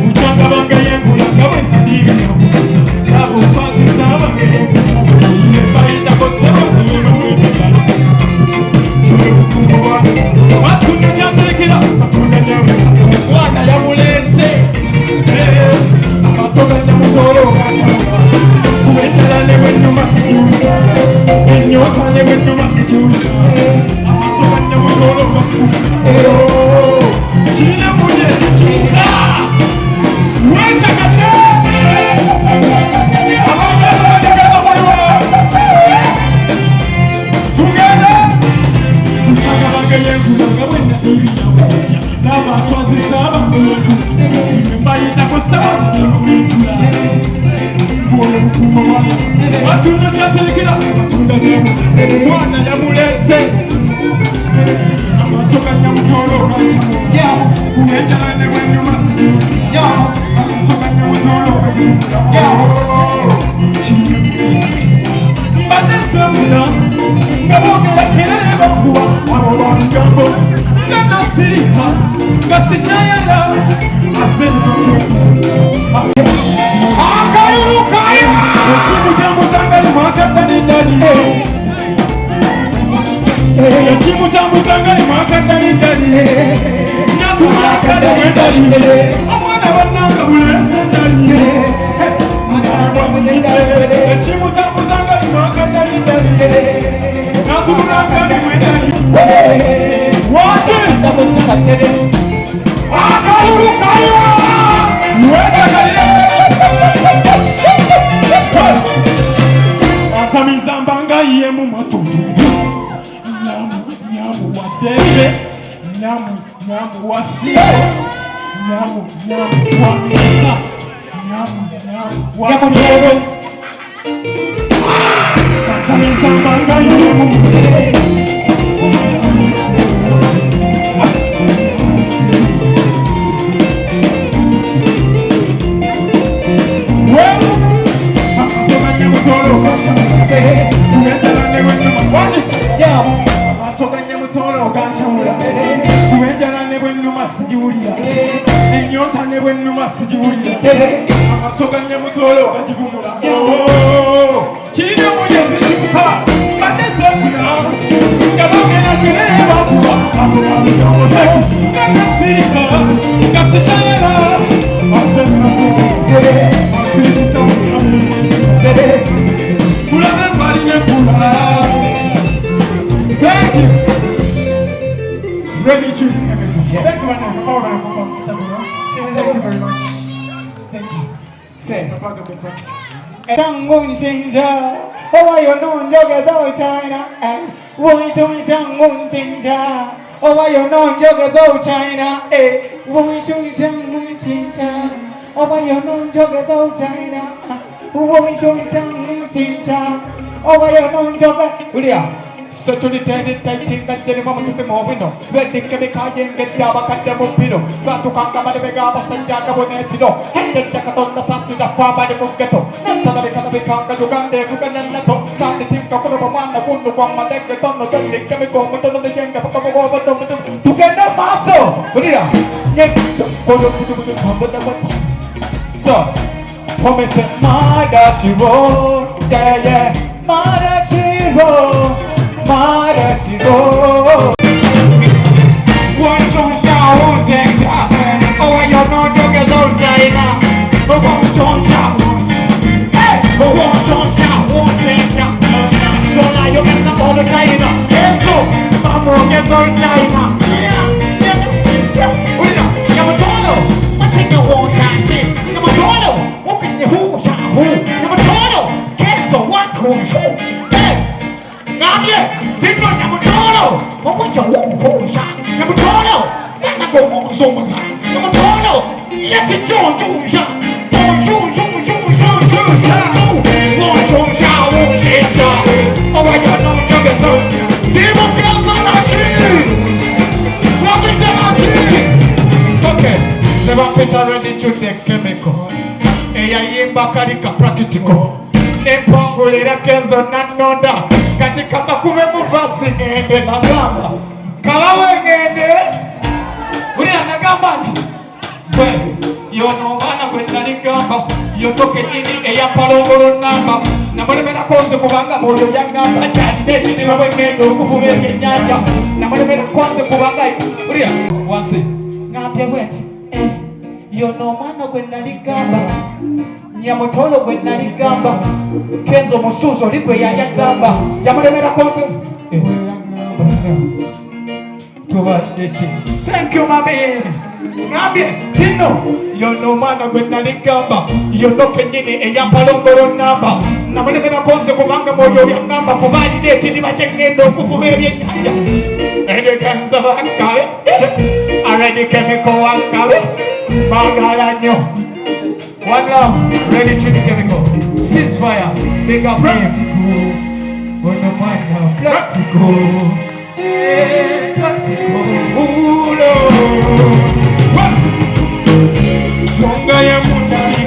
Mutanga bange yengu yakawe ndiga nyakuta. Nabo swazi zabange yengu. Nebayita koseba nino witikala. Chwe kukuwa. Matunda nyandelekera. Matunda nyamuleka. Mwana yamulese. Amasoga nyamutoro gachamba. Kuwetala newe numasijuja. Enyota newe numasijuja. Amasoga nyamutoro gachamba. China mwenye china. Weta kate. Together. Mutanga bange yengu yakawe ndiga nyakuta. Naba swazi zabange yengu. Mbayita kosaba nino witikala. Mwoyo mukuma wana matunda nyandelekera matunda nyemu mwana yamulese amasoga nyamutoro gachamu kuwetala newe nyumasi amasoga nyamutoro gachamu mbanesefuna ngabogera kelele bakuwa abo bangambo nganasirika ngasishayala Akayurukaya! Echimu tambuzanga ni mwakanda ni ndani. Echimu tambuzanga ni mwakanda ni ndani. Nyatu mwakanda ni ndani. Amwana wananga bulese ndani. Echimu tambuzanga ni mwakanda ni ndani. Nyatu mwakanda ni ndani. Watu! Akayurukaya! Weka kalile! Akamizambanga iye mu matutu. Nyamu wa debe. Nyamu wa siya. Nyamu wa misa. Nyamu wa debe. Akamizambanga iye mu matutu. Enyota newe numasijulia. Amasoga nyamutolo gajivumula. Chino mwenye zishikuka. Manesefuna. Ngabogena kelele bakuwa. Abudabudabudeki. Nganasirika. Ngasishayela. Masefuna. Masirisisa mwenye. Kula membali nyekula. Thank you. Ready to thank you, thank you very much. Thank you. Say, Tangun Xinja, oh, I know Yoga Zhou China, and Wun Shun Xiang Mun Xinja, oh, I know Yoga Zhou China, eh, Wun Shun Xiang Mun Xinja, oh, I know Yoga Zhou China, Wun Shun Xiang Mun Xinja, oh, I know Yoga. Ulia. Certainly, Teddy, taking that Jennifer Sissimino, Redding Kemikayan, get Yaba Katamopino, Ratu Kanga, the Megaba Sanjaka Bonetino, and Jackaton, the Sassy, the Papa, the Musketo, and the Kanabikanga, Uganda, Uganda, Kandi Tinkakuman, the Wundu Wama, the Tono, the Chemical, the Jenga, to get the Maso. Ulia, yet, follow to the combat. So, promise Mada Shiro, yeah, Mada Shiro. Marashiro, one song shout, one song shout. Oh, you're not joggers all China. But one song shout, hey, but one song shout, one song shout. So now you get some all China. Yes, so, Mamo gets all China. Yamatolo, what's in your one time shit? Yamatolo, what can you who? Yamatolo, cancel one cool show. Hey, not yet. Tino Yamutoro, Mokocha Wukosha, Yamutoro, Nanago Zomaza, Yamutoro, Yeti Joja, Oh, I got no joggers out. People feel so okay, never been already to the chemical. Eyayimba kalika practical. Nempongulira kenzo nanonda. Katika makume muvasi ngende nagamba. Kawawe ngende. Uri anagamba nti. Yono mana kwenda ligamba. Yotoke ini eya palongolo namba. Namulemera konse kubanga moyo yangamba. Jadde chini wawe ngende okuvubeke nyanja. Namulemera konse kubanga. Uri wansi. Ngambye weti. Yono mana kwenda ligamba. Nyamutolo kwenda ligamba. Kenzo musuzo ligwe ya yagamba. Yamulemera konse. Thank you, mami. Ngambye Tino yono mana kwenda ligamba. Yono kenyini eya palongolo namba. Namulemera konse kubanga moyo yangamba. Kubali deti ni bacheknendo kukubebye nyanja. Ede kanza wakawe. Already chemical wakawe. Magalanyo. One love, ready to the chemical. Ceasefire, big up practical. On the mind practical. Practical. Ooh, no. Tonga ya mundali.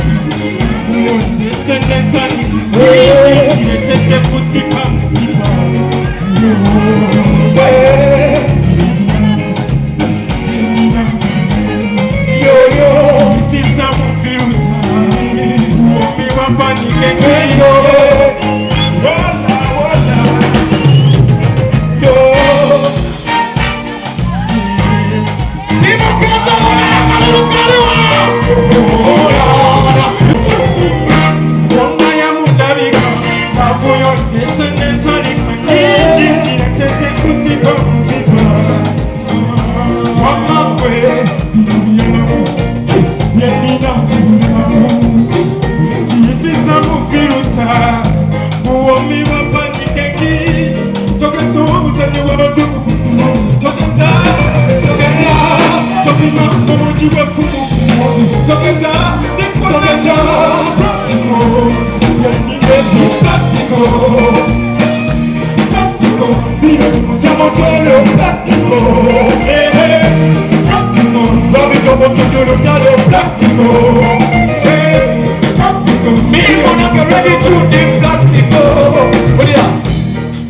Munde sende sani. Tete putika.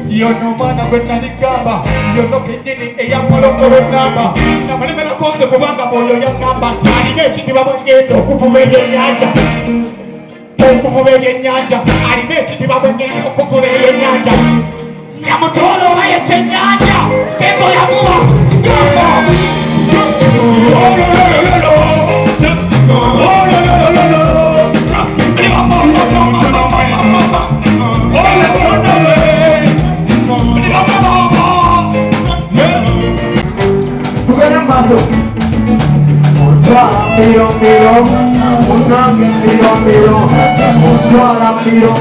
Yono mana kwenda ligamba. Yono kijini eya palongolo namba. Namulemera konse kubanga moyo yangamba. Aline chini wabwengendo okuvubege nyanja. Okuvubege nyanja. Aline chini wabwengendo okuvubege nyanja. Nyamutolo wayeche nyanja. Kezo ya muwa. Gamba. Miro, miro, miro, miro, miro,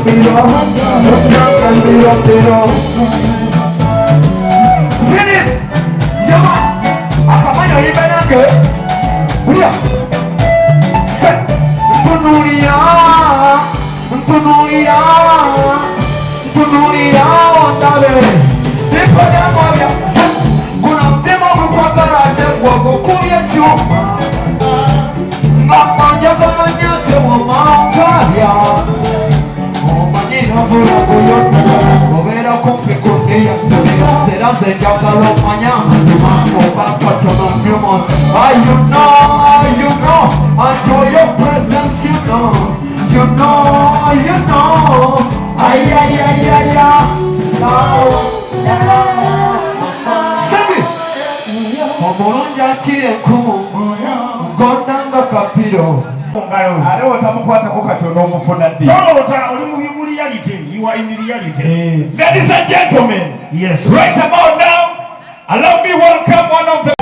miro, miro. Philip, Yama, akamanya ibana ke? Ulia. Tunuria, ondabe. Depoya moya, kuna mtema kukwakara temwa kukuya chuma. Ngapanja kamanya tewa mangaya. Omanyina bura boyota, obera kompe kondeya. Será de jagalo manya, zima obaka tona nyumos. You know, enjoy your presence, you know. Ay. Sing it. Omolonja chire kumu, gondanga kapiro. Alota mukwatako katono omufuna ddi. Tolota oli mu reality. You are in reality. Ladies and gentlemen, Yes. right about now, allow me welcome one of the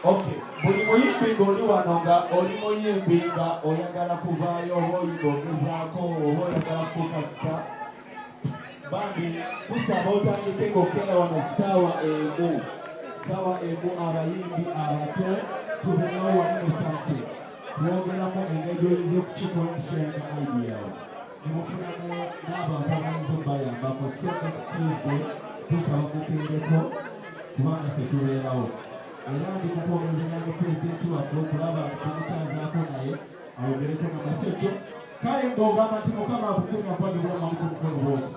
Okay, buli muyimbi ng'oli wano nga oli muyimbi nga oyagala kuvaayo oba oyingogezaako oba oyagala kufuuka sita bambi kusaba otandike ng'okera wano ssaawa emu abayimbi abato tubeerawo walimu sante twogeramu engeri oyinza okukikola sharing ideas nemufunamu n'abantu abayinza obayambako so next Tuesday tusaba mukendeko kubanga tetubeerawo era ndikukwogezanya ne pulezidenti waffe okulaba nti temukyazaako naye ayogereko namasejjo kale ng'ogamba nti mukama abukumya kwagibulamu ku mukono bwoti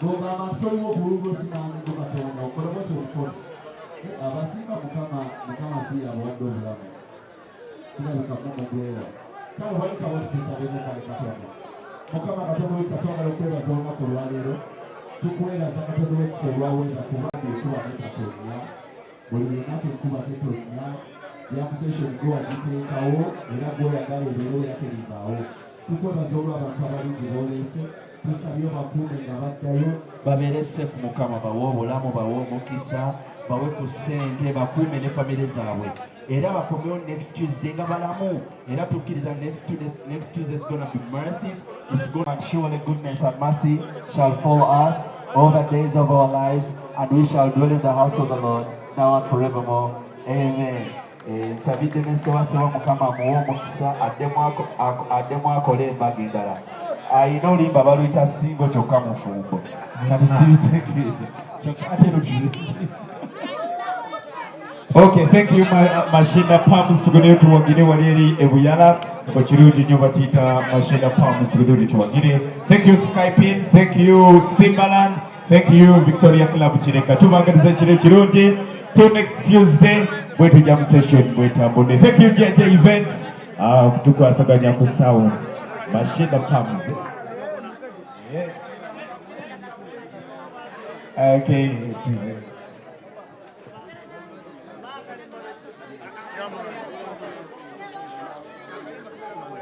ng'ogamba nti toliwo obulungosi n'amangu katonda okole bwoti omukono abasinga mukama si yabawadde obulamu kirabikamu mugwera kale walikawo titusabemu kale katonda mukama katonda wekisa twagala okwebaza olunaku olwaleero tukwebaza katonda wekisa olwaweera kubanga etuba netatonya buli lunaku enkuba tetonya yamusession gwe wagiteekawo era gwoyagala ebeerewo yaterimbaawo tukwebaza olw'abantu abalungi booleese tusabye bakuume nga baddayo babeere sefu mukama bawe obulamu bawe omukisa bawe ku ssente bakuume ne famire zaabwe era bakomewo next Tuesday nga balamu era tukkiriza next Tuesday is going to be mercy is going to surely goodness and mercy shall follow us all the days of our lives and we shall dwell in the house of the Lord now and forevermore. Amen. Nsabidde ne ssebaseba mukama amuwe omukisa addemu akole embaga endala ayina olimba baluyita singo kyokka mufumbo kati sibitegeere kyokka ate Okay, thank you, Mashina Palms. Tugende tuwagire wali ebuyala okirungi nnyo bakiyita Mashina Palms. Tugende tuwagire. Thank you Skype, thank you Simbaland, thank you Victoria Club Kireka. Tubagaliza kire kirungi. Till next Tuesday, bwe tujja mu session bwetambudde. Thank you JJ Events kutukwasaganya ku sound. Mashina Palms. Okay.